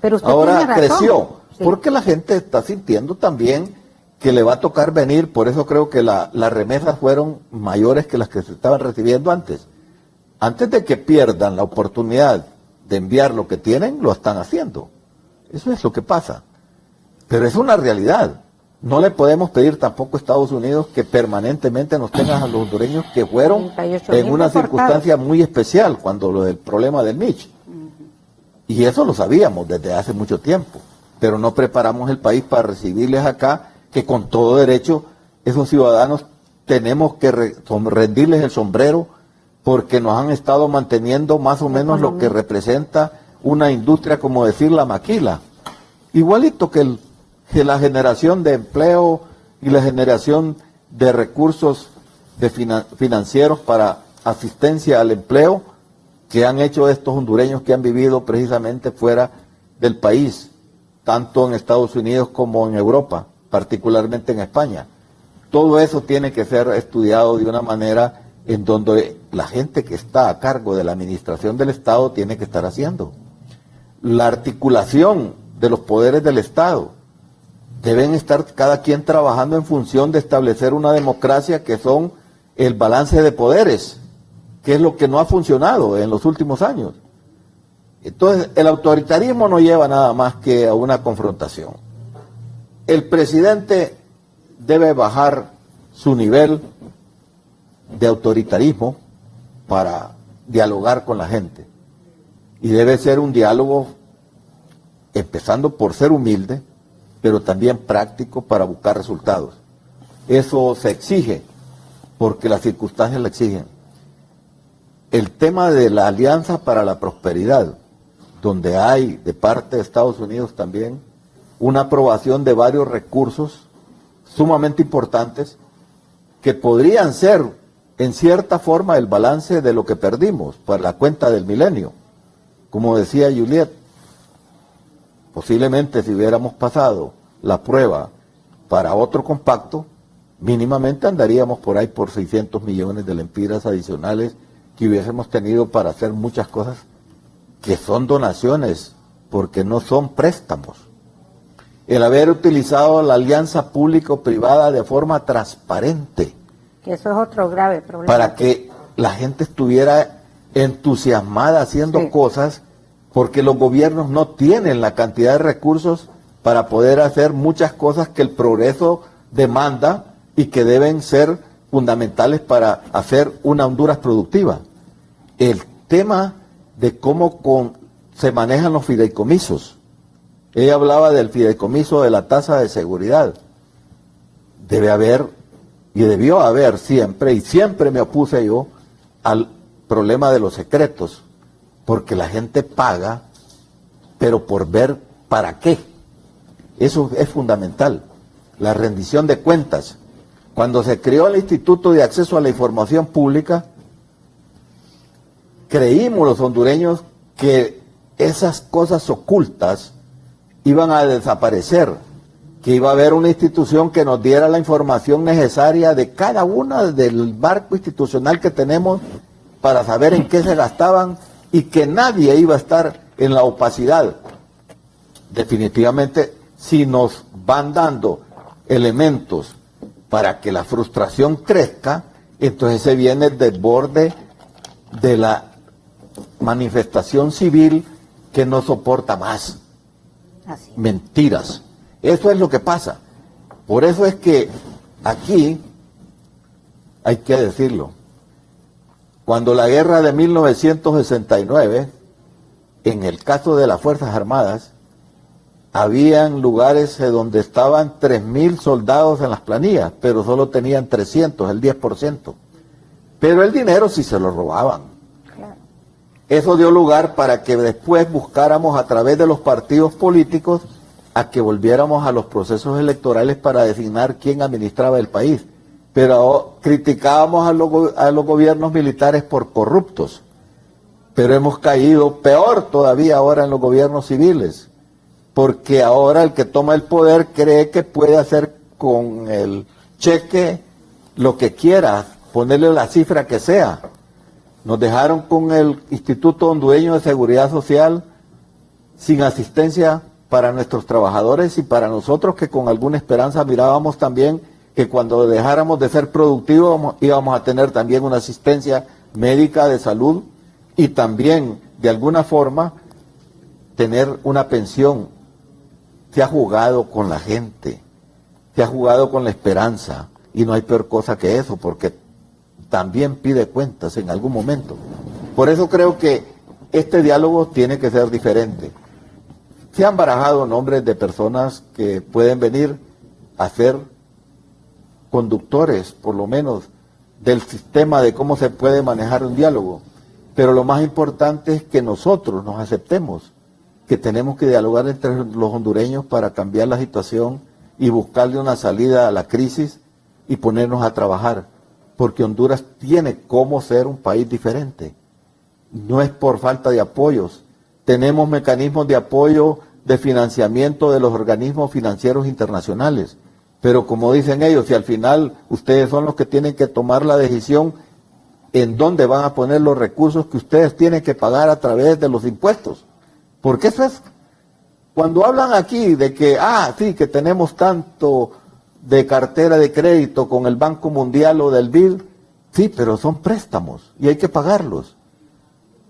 Pero usted ahora tiene razón. creció, sí, porque la gente está sintiendo también que le va a tocar venir, por eso creo que las remesas fueron mayores que las que se estaban recibiendo antes. Antes de que pierdan la oportunidad de enviar lo que tienen, lo están haciendo. Eso es lo que pasa. Pero es una realidad. No le podemos pedir tampoco a Estados Unidos que permanentemente nos tengan a los hondureños que fueron en una circunstancia muy especial cuando lo del problema del Mitch. Y eso lo sabíamos desde hace mucho tiempo. Pero no preparamos el país para recibirles acá, que con todo derecho esos ciudadanos tenemos que rendirles el sombrero, porque nos han estado manteniendo más o menos lo que representa una industria, como decir la maquila. Igualito que la generación de empleo y la generación de recursos financieros para asistencia al empleo que han hecho estos hondureños que han vivido precisamente fuera del país, tanto en Estados Unidos como en Europa, particularmente en España. Todo eso tiene que ser estudiado de una manera en donde la gente que está a cargo de la administración del Estado tiene que estar haciendo. La articulación de los poderes del Estado. Deben estar cada quien trabajando en función de establecer una democracia que son el balance de poderes, que es lo que no ha funcionado en los últimos años. Entonces, el autoritarismo no lleva nada más que a una confrontación. El presidente debe bajar su nivel de autoritarismo para dialogar con la gente. Y debe ser un diálogo empezando por ser humilde, pero también práctico para buscar resultados. Eso se exige, porque las circunstancias lo exigen. El tema de la Alianza para la Prosperidad, donde hay de parte de Estados Unidos también una aprobación de varios recursos sumamente importantes que podrían ser en cierta forma el balance de lo que perdimos por la cuenta del milenio. Como decía Juliet, posiblemente si hubiéramos pasado la prueba para otro compacto, mínimamente andaríamos por ahí por 600 millones de lempiras adicionales que hubiésemos tenido para hacer muchas cosas que son donaciones, porque no son préstamos. El haber utilizado la alianza público-privada de forma transparente. Que eso es otro grave problema. Para que la gente estuviera entusiasmada haciendo cosas, porque los gobiernos no tienen la cantidad de recursos para poder hacer muchas cosas que el progreso demanda y que deben ser fundamentales para hacer una Honduras productiva. El tema de cómo se manejan los fideicomisos. Ella hablaba del fideicomiso de la tasa de seguridad. Debe haber, y debió haber siempre, y siempre me opuse yo al problema de los secretos, porque la gente paga, pero por ver para qué. Eso es fundamental. La rendición de cuentas. Cuando se creó el Instituto de Acceso a la Información Pública, creímos los hondureños que esas cosas ocultas iban a desaparecer, que iba a haber una institución que nos diera la información necesaria de cada una del marco institucional que tenemos para saber en qué se gastaban y que nadie iba a estar en la opacidad. Definitivamente, si nos van dando elementos para que la frustración crezca, entonces se viene el desborde de la manifestación civil que no soporta más. Así. Mentiras. Eso es lo que pasa. Por eso es que aquí, hay que decirlo, cuando la guerra de 1969, en el caso de las Fuerzas Armadas, habían lugares donde estaban 3.000 soldados en las planillas, pero solo tenían 300, el 10%. Pero el dinero sí se lo robaban. Claro. Eso dio lugar para que después buscáramos a través de los partidos políticos a que volviéramos a los procesos electorales para designar quién administraba el país. Pero criticábamos a los gobiernos militares por corruptos. Pero hemos caído peor todavía ahora en los gobiernos civiles, porque ahora el que toma el poder cree que puede hacer con el cheque lo que quiera, ponerle la cifra que sea. Nos dejaron con el Instituto Hondureño de Seguridad Social sin asistencia para nuestros trabajadores y para nosotros, que con alguna esperanza mirábamos también que cuando dejáramos de ser productivos íbamos a tener también una asistencia médica de salud y también de alguna forma tener una pensión. Se ha jugado con la gente, se ha jugado con la esperanza, y no hay peor cosa que eso, porque también pide cuentas en algún momento. Por eso creo que este diálogo tiene que ser diferente. Se han barajado nombres de personas que pueden venir a ser conductores, por lo menos, del sistema de cómo se puede manejar un diálogo. Pero lo más importante es que nosotros nos aceptemos que tenemos que dialogar entre los hondureños para cambiar la situación y buscarle una salida a la crisis y ponernos a trabajar. porque Honduras tiene cómo ser un país diferente. No es por falta de apoyos. Tenemos mecanismos de apoyo de financiamiento de los organismos financieros internacionales. Pero como dicen ellos, si al final ustedes son los que tienen que tomar la decisión en dónde van a poner los recursos que ustedes tienen que pagar a través de los impuestos. Porque eso es, cuando hablan aquí de que, sí, que tenemos tanto de cartera de crédito con el Banco Mundial o del BID, sí, pero son préstamos y hay que pagarlos.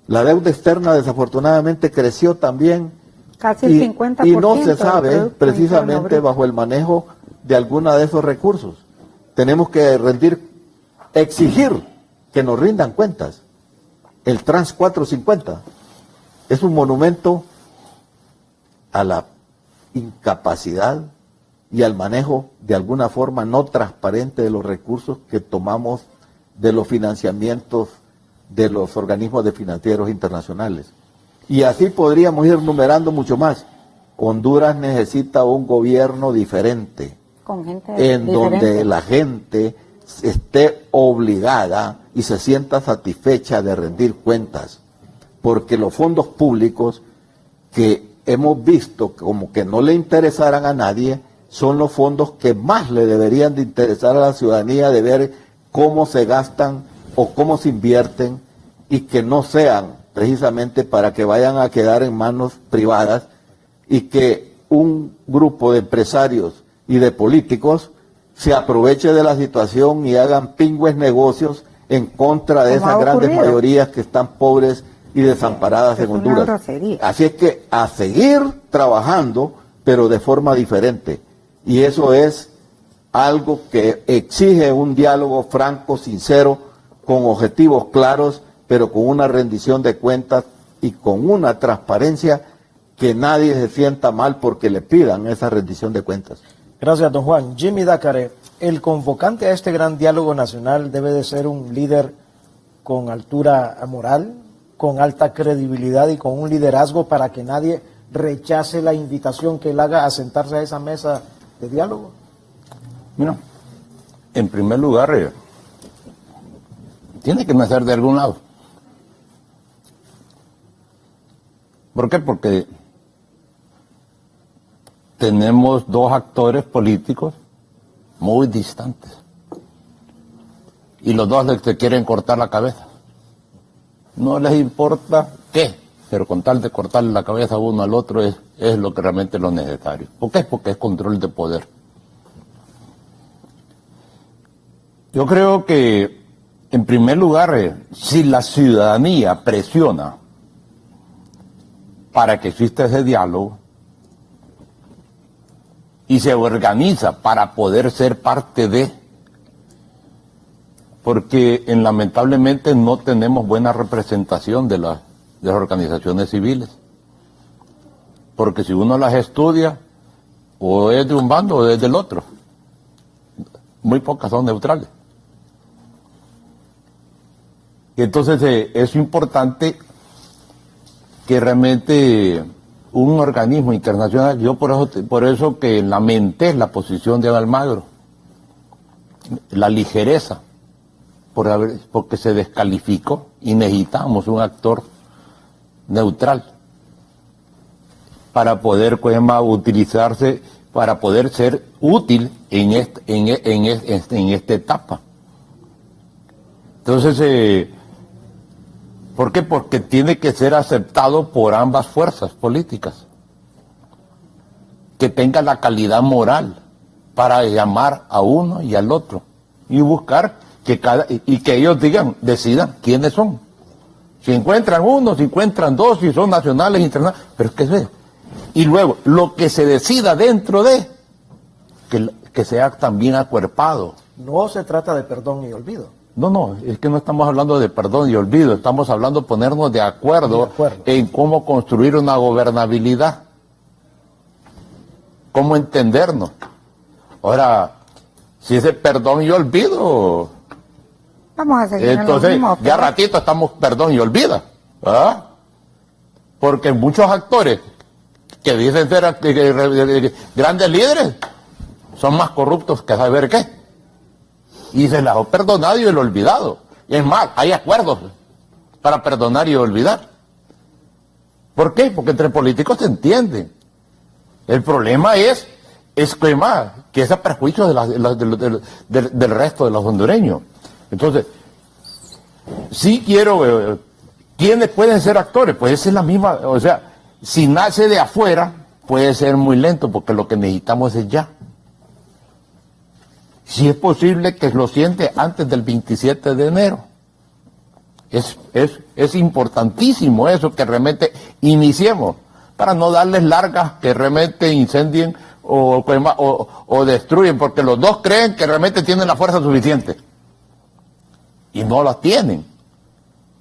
La deuda externa desafortunadamente creció también. Casi el 50%. Y no se sabe precisamente bajo el manejo de alguna de esos recursos. Tenemos que exigir que nos rindan cuentas. El Trans 450 es un monumento a la incapacidad y al manejo de alguna forma no transparente de los recursos que tomamos de los financiamientos de los organismos de financieros internacionales. Y así podríamos ir numerando mucho más. Honduras necesita un gobierno diferente, con gente en donde la gente esté obligada y se sienta satisfecha de rendir cuentas, porque los fondos públicos que hemos visto como que no le interesaran a nadie, son los fondos que más le deberían de interesar a la ciudadanía, de ver cómo se gastan o cómo se invierten, y que no sean precisamente para que vayan a quedar en manos privadas y que un grupo de empresarios y de políticos se aproveche de la situación y hagan pingües negocios en contra de esas grandes mayorías que están pobres y desamparadas en Honduras. Así es que a seguir trabajando, pero de forma diferente. Y eso es algo que exige un diálogo franco, sincero, con objetivos claros, pero con una rendición de cuentas y con una transparencia que nadie se sienta mal porque le pidan esa rendición de cuentas. Gracias, don Juan. Jimmy Dácare, el convocante a este gran diálogo nacional debe de ser un líder con altura moral, con alta credibilidad y con un liderazgo para que nadie rechace la invitación que él haga a sentarse a esa mesa de diálogo. Mira, en primer lugar, tiene que nacer de algún lado. ¿Por qué? Porque tenemos dos actores políticos muy distantes y los dos se quieren cortar la cabeza. No les importa qué, pero con tal de cortarle la cabeza a uno al otro es lo que realmente es lo necesario. ¿Por qué? Porque es control de poder. Yo creo que, en primer lugar, si la ciudadanía presiona para que exista ese diálogo y se organiza para poder ser parte de, porque lamentablemente no tenemos buena representación de las organizaciones civiles, porque si uno las estudia, o es de un bando o es del otro, muy pocas son neutrales. Y entonces es importante que realmente un organismo internacional, yo por eso que lamenté la posición de Almagro, la ligereza, porque se descalificó y necesitamos un actor neutral para poder utilizarse, para poder ser útil en esta etapa. Entonces, ¿por qué? Porque tiene que ser aceptado por ambas fuerzas políticas, que tenga la calidad moral para llamar a uno y al otro y buscar que ellos decidan quiénes son. Si encuentran uno, si encuentran dos, si son nacionales, internacionales, pero es que es. Y luego, lo que se decida dentro de, que sea también acuerpado. No se trata de perdón y olvido. No, es que no estamos hablando de perdón y olvido, estamos hablando de ponernos de acuerdo en cómo construir una gobernabilidad, cómo entendernos. Ahora, si ese perdón y olvido, vamos a seguir entonces en lo mismo, ya ratito estamos perdón y olvida, ¿verdad? Porque muchos actores que dicen ser grandes líderes son más corruptos que saber qué. y se las ha perdonado y el olvidado. Y es más, hay acuerdos para perdonar y olvidar. ¿Por qué? Porque entre políticos se entienden. El problema es que es a perjuicio del resto de los hondureños. Entonces, sí quiero, ¿quiénes pueden ser actores? Pues es la misma, o sea, si nace de afuera, puede ser muy lento, porque lo que necesitamos es ya. Si es posible que lo siente antes del 27 de enero. Es importantísimo eso, que realmente iniciemos, para no darles largas que realmente incendien o destruyen, porque los dos creen que realmente tienen la fuerza suficiente. Y no la tienen.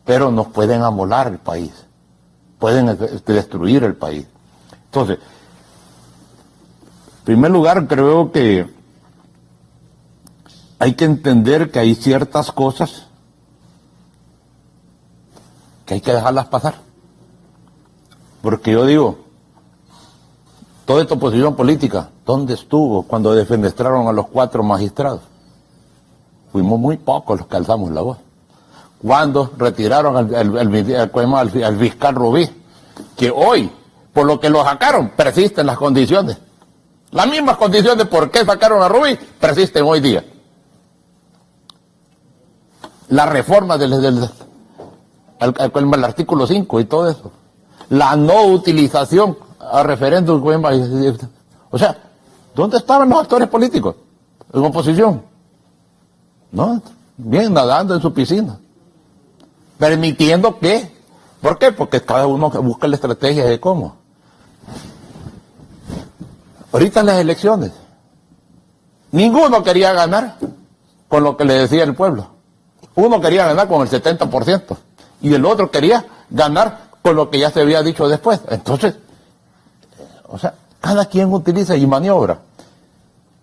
Pero nos pueden amolar el país. Pueden destruir el país. Entonces, en primer lugar, creo que hay que entender que hay ciertas cosas que hay que dejarlas pasar. Porque yo digo, toda esta oposición política, ¿dónde estuvo cuando defenestraron a los 4 magistrados? Fuimos muy pocos los que alzamos la voz. Cuando retiraron al fiscal Rubí, que hoy, por lo que lo sacaron, persisten las condiciones. Las mismas condiciones por qué sacaron a Rubí, persisten hoy día. La reforma del artículo 5 y todo eso. La no utilización a referéndum. O sea, ¿dónde estaban los actores políticos? En oposición. No, bien nadando en su piscina. Permitiendo que, ¿por qué? Porque cada uno busca la estrategia de cómo. Ahorita en las elecciones, ninguno quería ganar con lo que le decía el pueblo. Uno quería ganar con el 70% y el otro quería ganar con lo que ya se había dicho después. Entonces, o sea, cada quien utiliza y maniobra.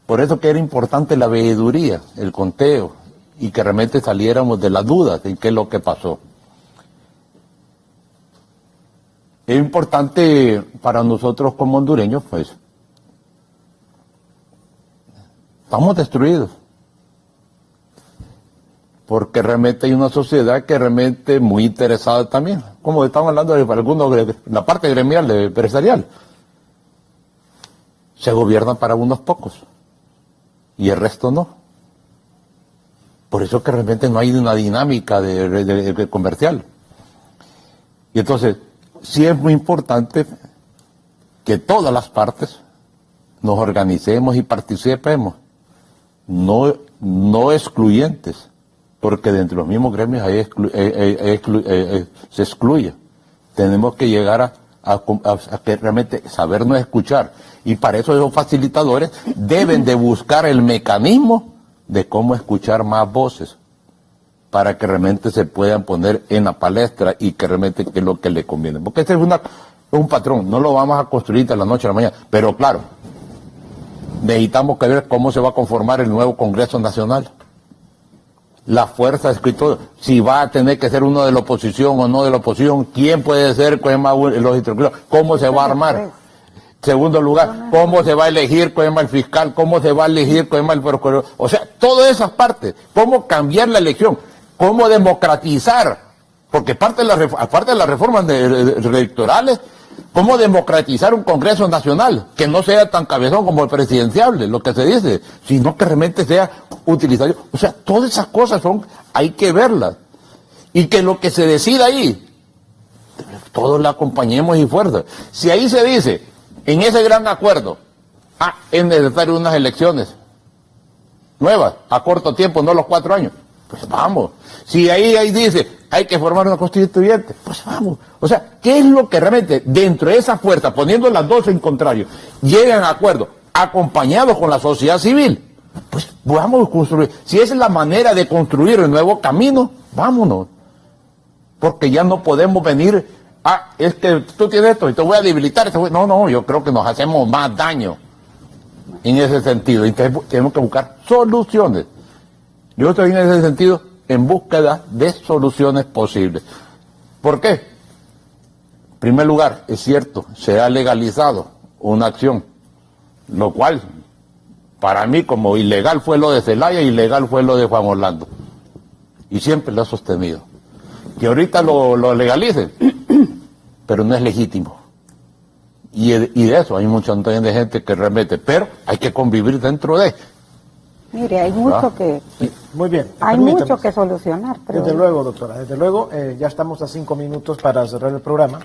Por eso que era importante la veeduría, el conteo, y que realmente saliéramos de las dudas de qué es lo que pasó. Es importante para nosotros como hondureños, pues, estamos destruidos. Porque realmente hay una sociedad que realmente muy interesada también, como estamos hablando de algunos, la parte gremial, empresarial. Se gobierna para unos pocos y el resto no. Por eso que realmente no hay una dinámica de comercial. Y entonces, sí es muy importante que todas las partes nos organicemos y participemos, no excluyentes, porque dentro de los mismos gremios se excluye. Tenemos que llegar a que realmente sabernos escuchar, y para eso esos facilitadores deben de buscar el mecanismo de cómo escuchar más voces, para que realmente se puedan poner en la palestra y que realmente que es lo que le conviene. Porque este es un patrón, no lo vamos a construir de la noche a la mañana, pero claro, necesitamos que ver cómo se va a conformar el nuevo Congreso Nacional. La fuerza escritora, si va a tener que ser uno de la oposición o no de la oposición, quién puede ser los instructores, cómo se va a armar. Segundo lugar, cómo se va a elegir el fiscal, cómo se va a elegir el procurador. O sea, todas esas partes, cómo cambiar la elección, cómo democratizar, porque aparte de las reformas electorales, cómo democratizar un Congreso Nacional, que no sea tan cabezón como el presidenciable, lo que se dice, sino que realmente sea utilitario. O sea, todas esas cosas hay que verlas. Y que lo que se decida ahí, todos la acompañemos y fuerza. Si ahí se dice, en ese gran acuerdo, es necesario unas elecciones nuevas, a corto tiempo, no los 4 años, pues vamos. Si ahí dice, hay que formar una constituyente, pues vamos. O sea, ¿qué es lo que realmente dentro de esa fuerza, poniendo las dos en contrario, llegan a acuerdo, acompañados con la sociedad civil? Pues vamos a construir. Si esa es la manera de construir el nuevo camino, vámonos. Porque ya no podemos venir, es que tú tienes esto y te voy a debilitar. No, yo creo que nos hacemos más daño en ese sentido. Entonces tenemos que buscar soluciones. Yo estoy en ese sentido en búsqueda de soluciones posibles. ¿Por qué? En primer lugar, es cierto, se ha legalizado una acción, lo cual Para mí, como ilegal fue lo de Zelaya, ilegal fue lo de Juan Orlando. Y siempre lo he sostenido. Que ahorita lo legalicen, pero no es legítimo. Y de eso hay mucha gente que remete, pero hay que convivir dentro de. Mire, hay mucho que... Muy bien. Hay mucho que solucionar. Pero... Desde luego, doctora, desde luego, ya estamos a 5 minutos para cerrar el programa.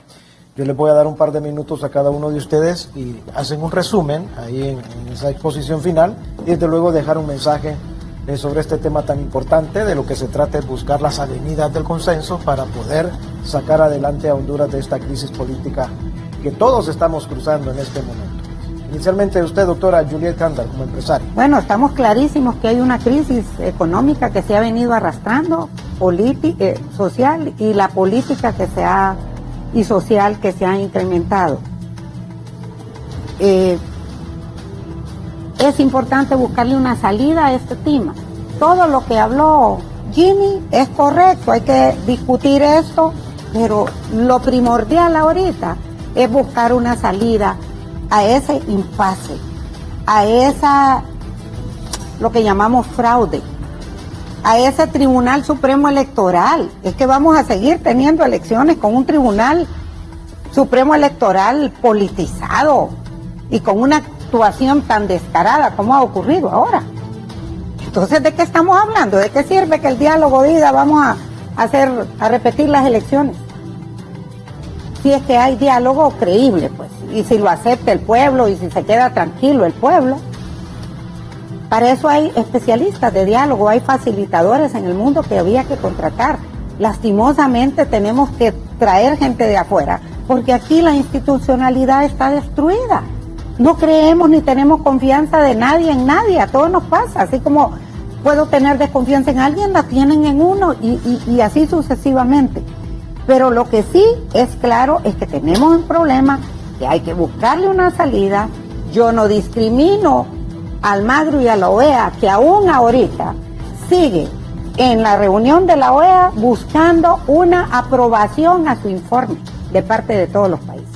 Yo les voy a dar un par de minutos a cada uno de ustedes y hacen un resumen ahí en esa exposición final y desde luego dejar un mensaje sobre este tema tan importante. De lo que se trata es buscar las avenidas del consenso para poder sacar adelante a Honduras de esta crisis política que todos estamos cruzando en este momento. Inicialmente usted, doctora Juliet Candar, como empresaria. Bueno, estamos clarísimos que hay una crisis económica que se ha venido arrastrando, social, y la política y social que se ha incrementado. Es importante buscarle una salida a este tema. Todo lo que habló Jimmy es correcto, hay que discutir esto, pero lo primordial ahorita es buscar una salida a ese impasse, a esa, lo que llamamos fraude, a ese Tribunal Supremo Electoral. Es que vamos a seguir teniendo elecciones con un Tribunal Supremo Electoral politizado y con una actuación tan descarada como ha ocurrido ahora. Entonces, ¿de qué estamos hablando? ¿De qué sirve que el diálogo diga vamos a repetir las elecciones? Si es que hay diálogo creíble, pues, y si lo acepta el pueblo y si se queda tranquilo el pueblo. Para eso hay especialistas de diálogo, hay facilitadores en el mundo que había que contratar. Lastimosamente tenemos que traer gente de afuera, porque aquí la institucionalidad está destruida. No creemos ni tenemos confianza de nadie en nadie, a todos nos pasa. Así como puedo tener desconfianza en alguien, la tienen en uno y así sucesivamente. Pero lo que sí es claro es que tenemos un problema, que hay que buscarle una salida. Yo no discrimino a Almagro y a la OEA, que aún ahorita sigue en la reunión de la OEA buscando una aprobación a su informe de parte de todos los países.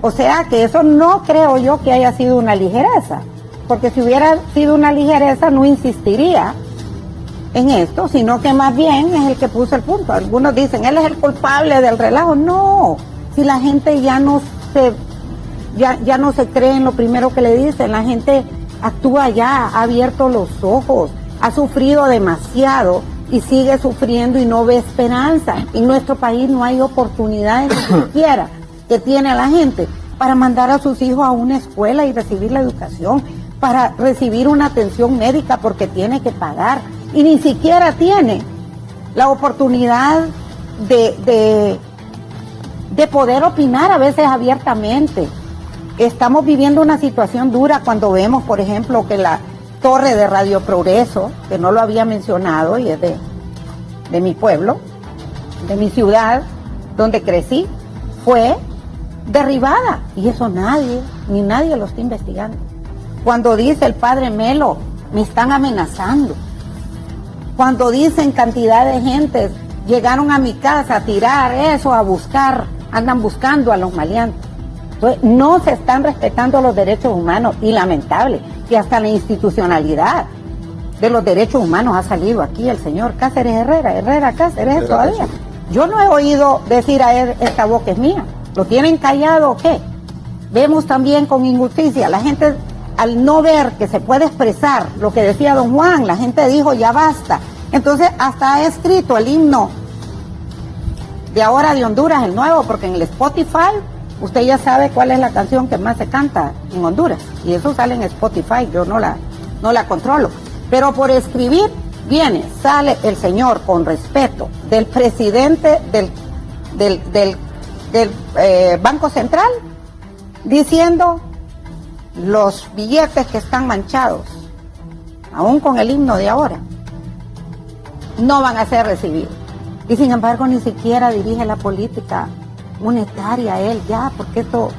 O sea que eso no creo yo que haya sido una ligereza, porque si hubiera sido una ligereza no insistiría en esto, sino que más bien es el que puso el punto. Algunos dicen, él es el culpable del relajo. No, si la gente ya no se cree en lo primero que le dicen, la gente actúa ya, ha abierto los ojos, ha sufrido demasiado y sigue sufriendo y no ve esperanza. En nuestro país no hay oportunidades ni siquiera que tiene la gente para mandar a sus hijos a una escuela y recibir la educación, para recibir una atención médica porque tiene que pagar. Y ni siquiera tiene la oportunidad de poder opinar a veces abiertamente. Estamos viviendo una situación dura cuando vemos, por ejemplo, que la torre de Radio Progreso, que no lo había mencionado y es de mi pueblo, de mi ciudad, donde crecí, fue derribada. Y eso nadie lo está investigando. Cuando dice el padre Melo, me están amenazando. Cuando dicen cantidad de gentes llegaron a mi casa a tirar eso, a buscar, andan buscando a los maleantes. Entonces, no se están respetando los derechos humanos y lamentable, que hasta la institucionalidad de los derechos humanos ha salido aquí el señor Cáceres Herrera Cáceres todavía. Yo no he oído decir a él, esta boca es mía. ¿Lo tienen callado o qué? Vemos también con injusticia, la gente al no ver que se puede expresar lo que decía don Juan, la gente dijo ya basta. Entonces hasta ha escrito el himno de ahora de Honduras, el nuevo, porque en el Spotify usted ya sabe cuál es la canción que más se canta en Honduras, y eso sale en Spotify, yo no la controlo. Pero por escribir, sale el señor con respeto del presidente del Banco Central, diciendo los billetes que están manchados, aún con el himno de ahora, no van a ser recibidos. Y sin embargo ni siquiera dirige la política monetaria él ya, porque esto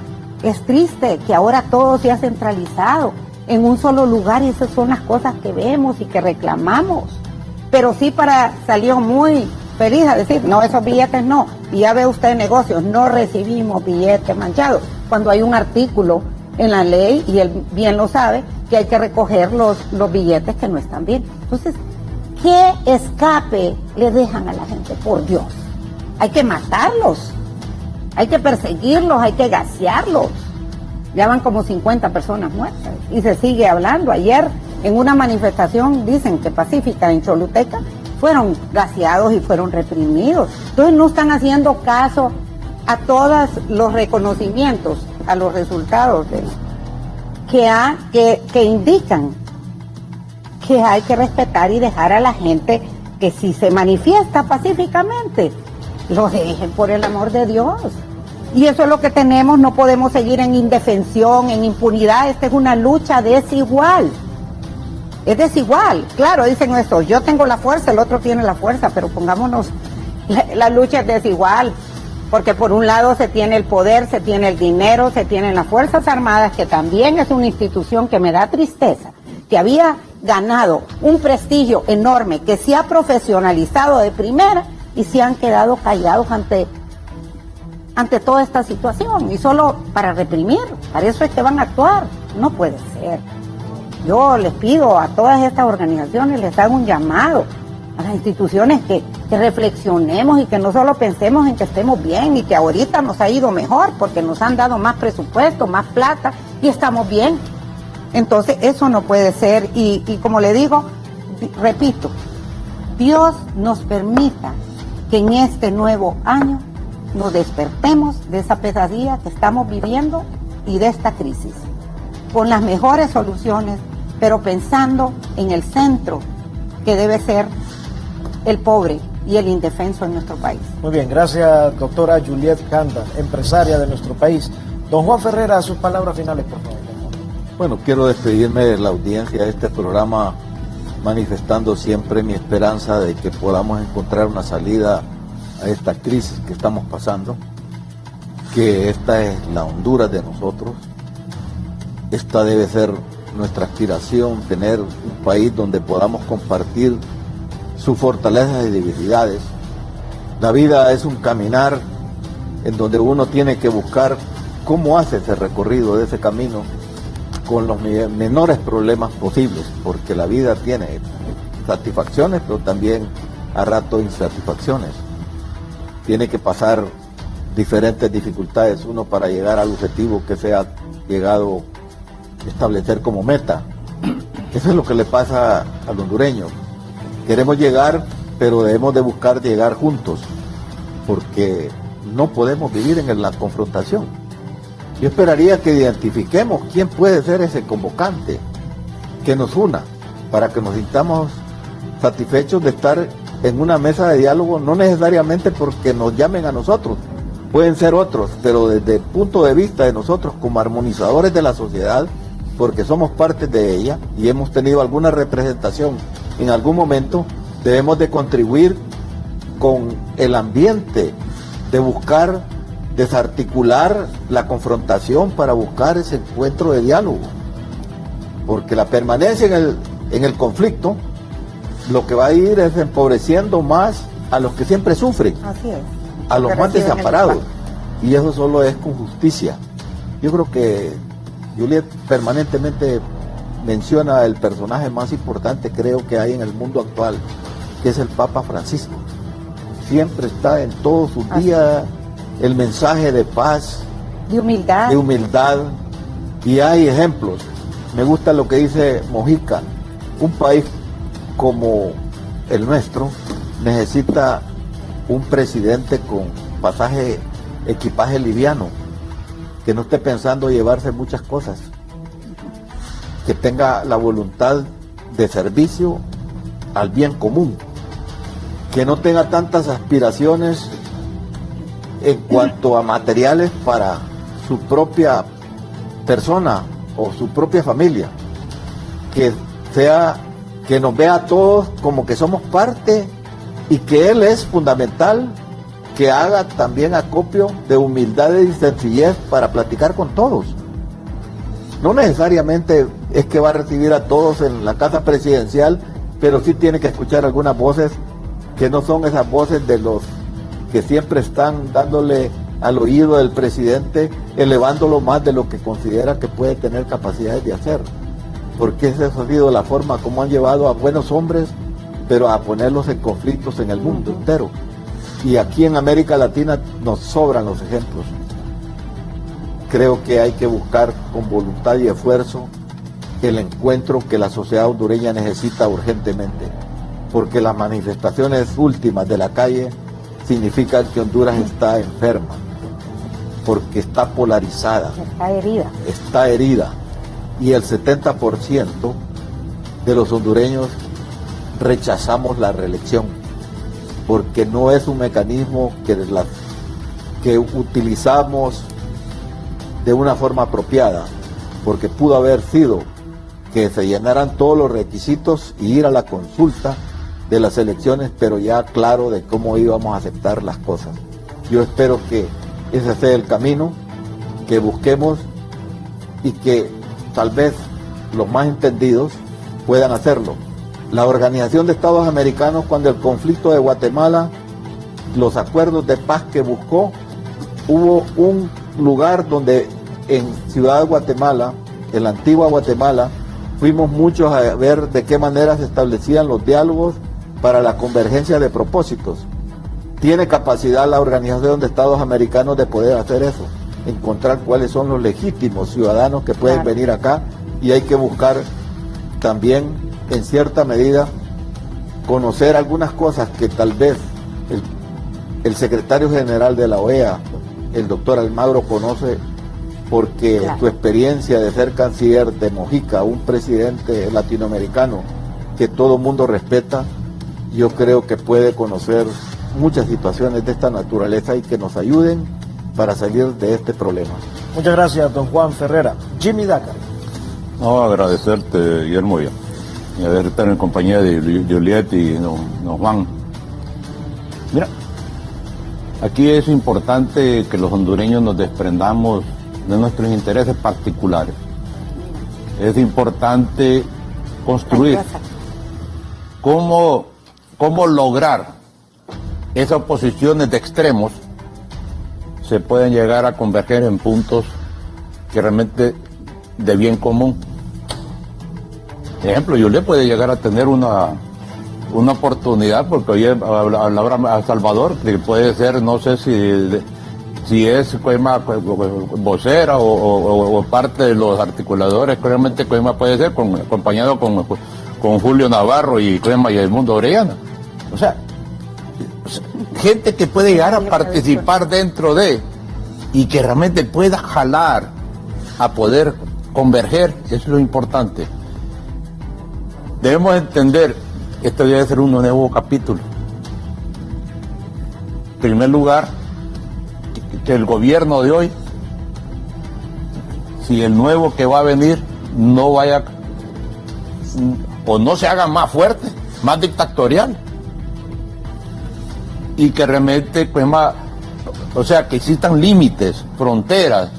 es triste, que ahora todo se ha centralizado en un solo lugar y esas son las cosas que vemos y que reclamamos. Pero sí salió muy feliz a decir, no, esos billetes no. Y ya ve usted negocios, no recibimos billetes manchados, cuando hay un artículo en la ley, y él bien lo sabe, que hay que recoger los billetes que no están bien. Entonces, ¿qué escape le dejan a la gente? Por Dios. Hay que matarlos, hay que perseguirlos, hay que gasearlos. Ya van como 50 personas muertas y se sigue hablando. Ayer en una manifestación, dicen que pacífica en Choluteca, fueron gaseados y fueron reprimidos. Entonces no están haciendo caso a todos los reconocimientos, a los resultados que indican que hay que respetar y dejar a la gente que si se manifiesta pacíficamente, lo dejen por el amor de Dios. Y eso es lo que tenemos, no podemos seguir en indefensión, en impunidad. Esta es una lucha desigual. Es desigual. Claro, dicen esto, yo tengo la fuerza, el otro tiene la fuerza, pero pongámonos, la lucha es desigual. Porque por un lado se tiene el poder, se tiene el dinero, se tienen las Fuerzas Armadas, que también es una institución que me da tristeza, que había ganado un prestigio enorme, que se ha profesionalizado de primera y se han quedado callados ante toda esta situación, y solo para reprimir. Para eso es que van a actuar. No puede ser. Yo les pido a todas estas organizaciones, les hago un llamado a las instituciones que reflexionemos y que no solo pensemos en que estemos bien y que ahorita nos ha ido mejor porque nos han dado más presupuesto, más plata y estamos bien. Entonces eso no puede ser, y como le digo, repito, Dios nos permita que en este nuevo año nos despertemos de esa pesadilla que estamos viviendo y de esta crisis, con las mejores soluciones, pero pensando en el centro que debe ser el pobre y el indefenso en nuestro país. Muy bien, gracias doctora Juliet Canda, empresaria de nuestro país. Don Juan Ferreira, sus palabras finales, por favor. Bueno, quiero despedirme de la audiencia de este programa manifestando siempre mi esperanza de que podamos encontrar una salida a esta crisis que estamos pasando, que esta es la Honduras de nosotros. Esta debe ser nuestra aspiración, tener un país donde podamos compartir sus fortalezas y debilidades. La vida es un caminar en donde uno tiene que buscar cómo hace ese recorrido de ese camino con los menores problemas posibles, porque la vida tiene satisfacciones, pero también a rato insatisfacciones. Tiene que pasar diferentes dificultades uno para llegar al objetivo que se ha llegado a establecer como meta. Eso es lo que le pasa al hondureño. Queremos llegar, pero debemos de buscar llegar juntos, porque no podemos vivir en la confrontación. Yo esperaría que identifiquemos quién puede ser ese convocante que nos una, para que nos sintamos satisfechos de estar en una mesa de diálogo, no necesariamente porque nos llamen a nosotros, pueden ser otros, pero desde el punto de vista de nosotros como armonizadores de la sociedad, porque somos parte de ella y hemos tenido alguna representación en algún momento, debemos de contribuir con el ambiente de buscar desarticular la confrontación para buscar ese encuentro de diálogo, porque la permanencia en el conflicto lo que va a ir es empobreciendo más a los que siempre sufren. Así es. A los más desamparados, y eso solo es con justicia. Yo creo que Juliet permanentemente menciona el personaje más importante, creo que hay en el mundo actual, que es el Papa Francisco. Siempre está en todos sus días el mensaje de paz, de humildad, y hay ejemplos. Me gusta lo que dice Mojica: un país como el nuestro necesita un presidente con equipaje liviano, que no esté pensando llevarse muchas cosas, que tenga la voluntad de servicio al bien común, que no tenga tantas aspiraciones en cuanto a materiales para su propia persona o su propia familia, que nos vea a todos como que somos parte, y que él es fundamental que haga también acopio de humildad y sencillez para platicar con todos. No necesariamente es que va a recibir a todos en la casa presidencial, pero sí tiene que escuchar algunas voces que no son esas voces de los que siempre están dándole al oído del presidente, elevándolo más de lo que considera que puede tener capacidades de hacer. Porque esa ha sido la forma como han llevado a buenos hombres, pero a ponerlos en conflictos en el mundo entero. Y aquí en América Latina nos sobran los ejemplos. Creo que hay que buscar con voluntad y esfuerzo el encuentro que la sociedad hondureña necesita urgentemente, porque las manifestaciones últimas de la calle significan que Honduras está enferma, porque está polarizada, está herida, y el 70% de los hondureños rechazamos la reelección, porque no es un mecanismo que utilizamos de una forma apropiada, porque pudo haber sido que se llenaran todos los requisitos y ir a la consulta de las elecciones, pero ya claro de cómo íbamos a aceptar las cosas. Yo espero que ese sea el camino, que busquemos y que tal vez los más entendidos puedan hacerlo. La Organización de Estados Americanos, cuando el conflicto de Guatemala, los acuerdos de paz que buscó, hubo un lugar donde en Ciudad de Guatemala, en la antigua Guatemala, fuimos muchos a ver de qué manera se establecían los diálogos para la convergencia de propósitos. Tiene capacidad la Organización de Estados Americanos de poder hacer eso, encontrar cuáles son los legítimos ciudadanos que pueden venir acá, y hay que buscar también, en cierta medida, conocer algunas cosas que tal vez el secretario general de la OEA, el doctor Almagro, conoce, porque su experiencia de ser canciller de Mojica, un presidente latinoamericano que todo el mundo respeta, yo creo que puede conocer muchas situaciones de esta naturaleza y que nos ayuden para salir de este problema. Muchas gracias, don Juan Ferrera. Jimmy Dácar. No, agradecerte, Guillermo, y a estar en compañía de Juliet y don Juan. Mira, aquí es importante que los hondureños nos desprendamos de nuestros intereses particulares. Es importante construir cómo lograr esas posiciones de extremos se pueden llegar a converger en puntos que realmente de bien común. Por ejemplo, Juliet puede llegar a tener una oportunidad, porque hoy hablaba a Salvador, que puede ser, no sé si es Coima vocera o parte de los articuladores, realmente Coima puede ser acompañado con Julio Navarro y Coima y Edmundo Orellana. O sea, gente que puede llegar a participar dentro de y que realmente pueda jalar a poder converger, eso es lo importante. Debemos entender que esto debe ser un nuevo capítulo. En primer lugar, que el gobierno de hoy, si el nuevo que va a venir no vaya o no se haga más fuerte, más dictatorial, y que realmente pues más, o sea, que existan límites, fronteras,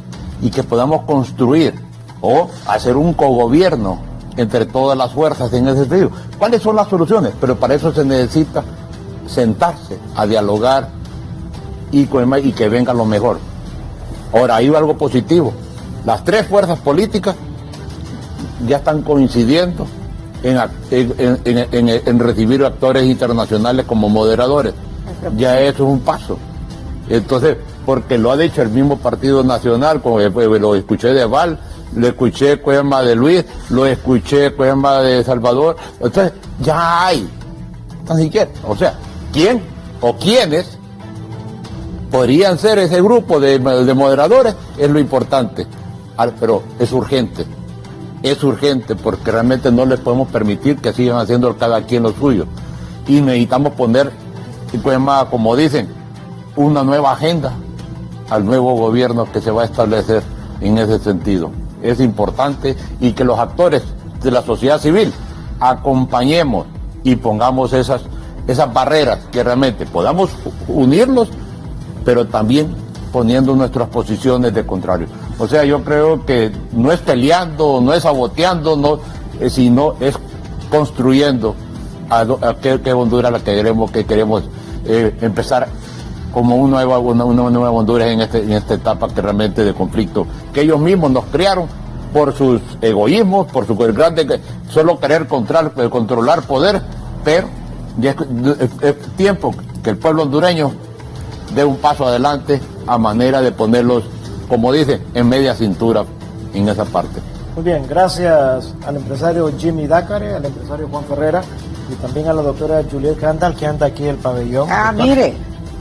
y que podamos construir o hacer un cogobierno entre todas las fuerzas en ese sentido. ¿Cuáles son las soluciones? Pero para eso se necesita sentarse a dialogar y que venga lo mejor. Ahora, hay algo positivo. Las tres fuerzas políticas ya están coincidiendo en recibir actores internacionales como moderadores. Ya eso es un paso. Entonces, porque lo ha dicho el mismo Partido Nacional, como lo escuché de Val, lo escuché Cuema de Luis, lo escuché Cuema de Salvador. Entonces, ya hay, tan siquiera. O sea, ¿quién o quiénes podrían ser ese grupo de moderadores? Es lo importante. Pero es urgente porque realmente no les podemos permitir que sigan haciendo cada quien lo suyo. Y necesitamos poner, como dicen, una nueva agenda al nuevo gobierno que se va a establecer en ese sentido. Es importante, y que los actores de la sociedad civil acompañemos y pongamos esas barreras, que realmente podamos unirnos, pero también poniendo nuestras posiciones de contrario. O sea, yo creo que no es peleando, no es saboteando, sino es construyendo a qué Honduras la que queremos empezar como una nueva Honduras en esta etapa que realmente de conflicto, que ellos mismos nos crearon por sus egoísmos, por su grande solo querer controlar poder, pero ya es tiempo que el pueblo hondureño dé un paso adelante a manera de ponerlos, como dice, en media cintura en esa parte. Muy bien, gracias al empresario Jimmy Dácare, al empresario Juan Ferrera y también a la doctora Juliet Candal, que anda aquí en el pabellón. Mire,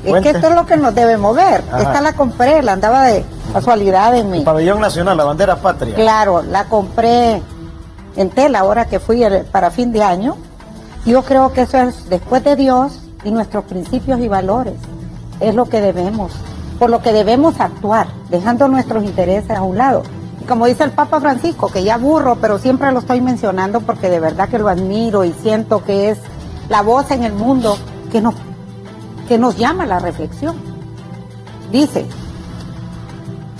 es que esto es lo que nos debe mover. Ajá. Esta la compré, la andaba de casualidad en mi... El pabellón nacional, la bandera patria. Claro, la compré en tela ahora que fui para fin de año. Yo creo que eso es después de Dios y nuestros principios y valores. Es lo que debemos, por lo que debemos actuar, dejando nuestros intereses a un lado. Y como dice el Papa Francisco, que ya aburro, pero siempre lo estoy mencionando porque de verdad que lo admiro y siento que es la voz en el mundo que nos llama a la reflexión. Dice,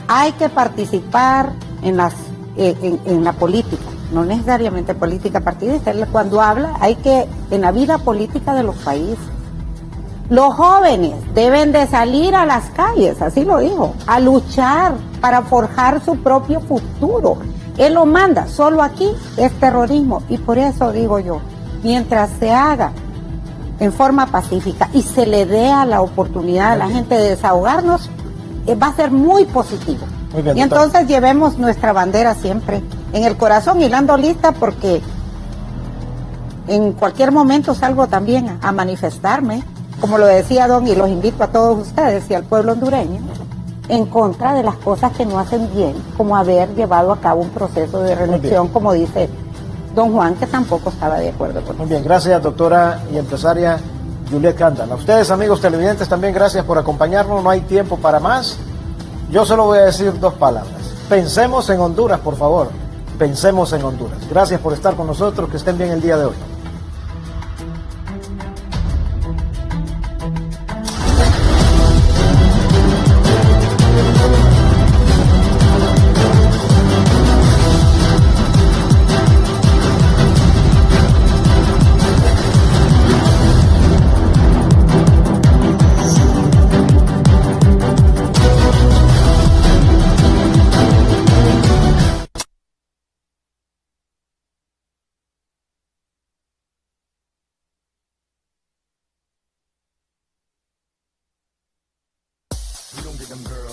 hay que participar en la política, no necesariamente política partidista. Cuando habla, en la vida política de los países. Los jóvenes deben de salir a las calles, así lo dijo, a luchar para forjar su propio futuro. Él lo manda, solo aquí es terrorismo. Y por eso digo yo, mientras se haga en forma pacífica y se le dé a la oportunidad a la gente de desahogarnos, va a ser muy positivo. Muy bien, y entonces llevemos nuestra bandera siempre en el corazón y la ando lista porque en cualquier momento salgo también a manifestarme, como lo decía Don, y los invito a todos ustedes y al pueblo hondureño, en contra de las cosas que no hacen bien, como haber llevado a cabo un proceso de reelección, como dice Don Juan, que tampoco estaba de acuerdo con eso. Muy bien, gracias doctora y empresaria Juliet Candal. A ustedes, amigos televidentes, también gracias por acompañarnos. No hay tiempo para más. Yo solo voy a decir dos palabras. Pensemos en Honduras, por favor. Pensemos en Honduras. Gracias por estar con nosotros. Que estén bien el día de hoy. We don't get them girls.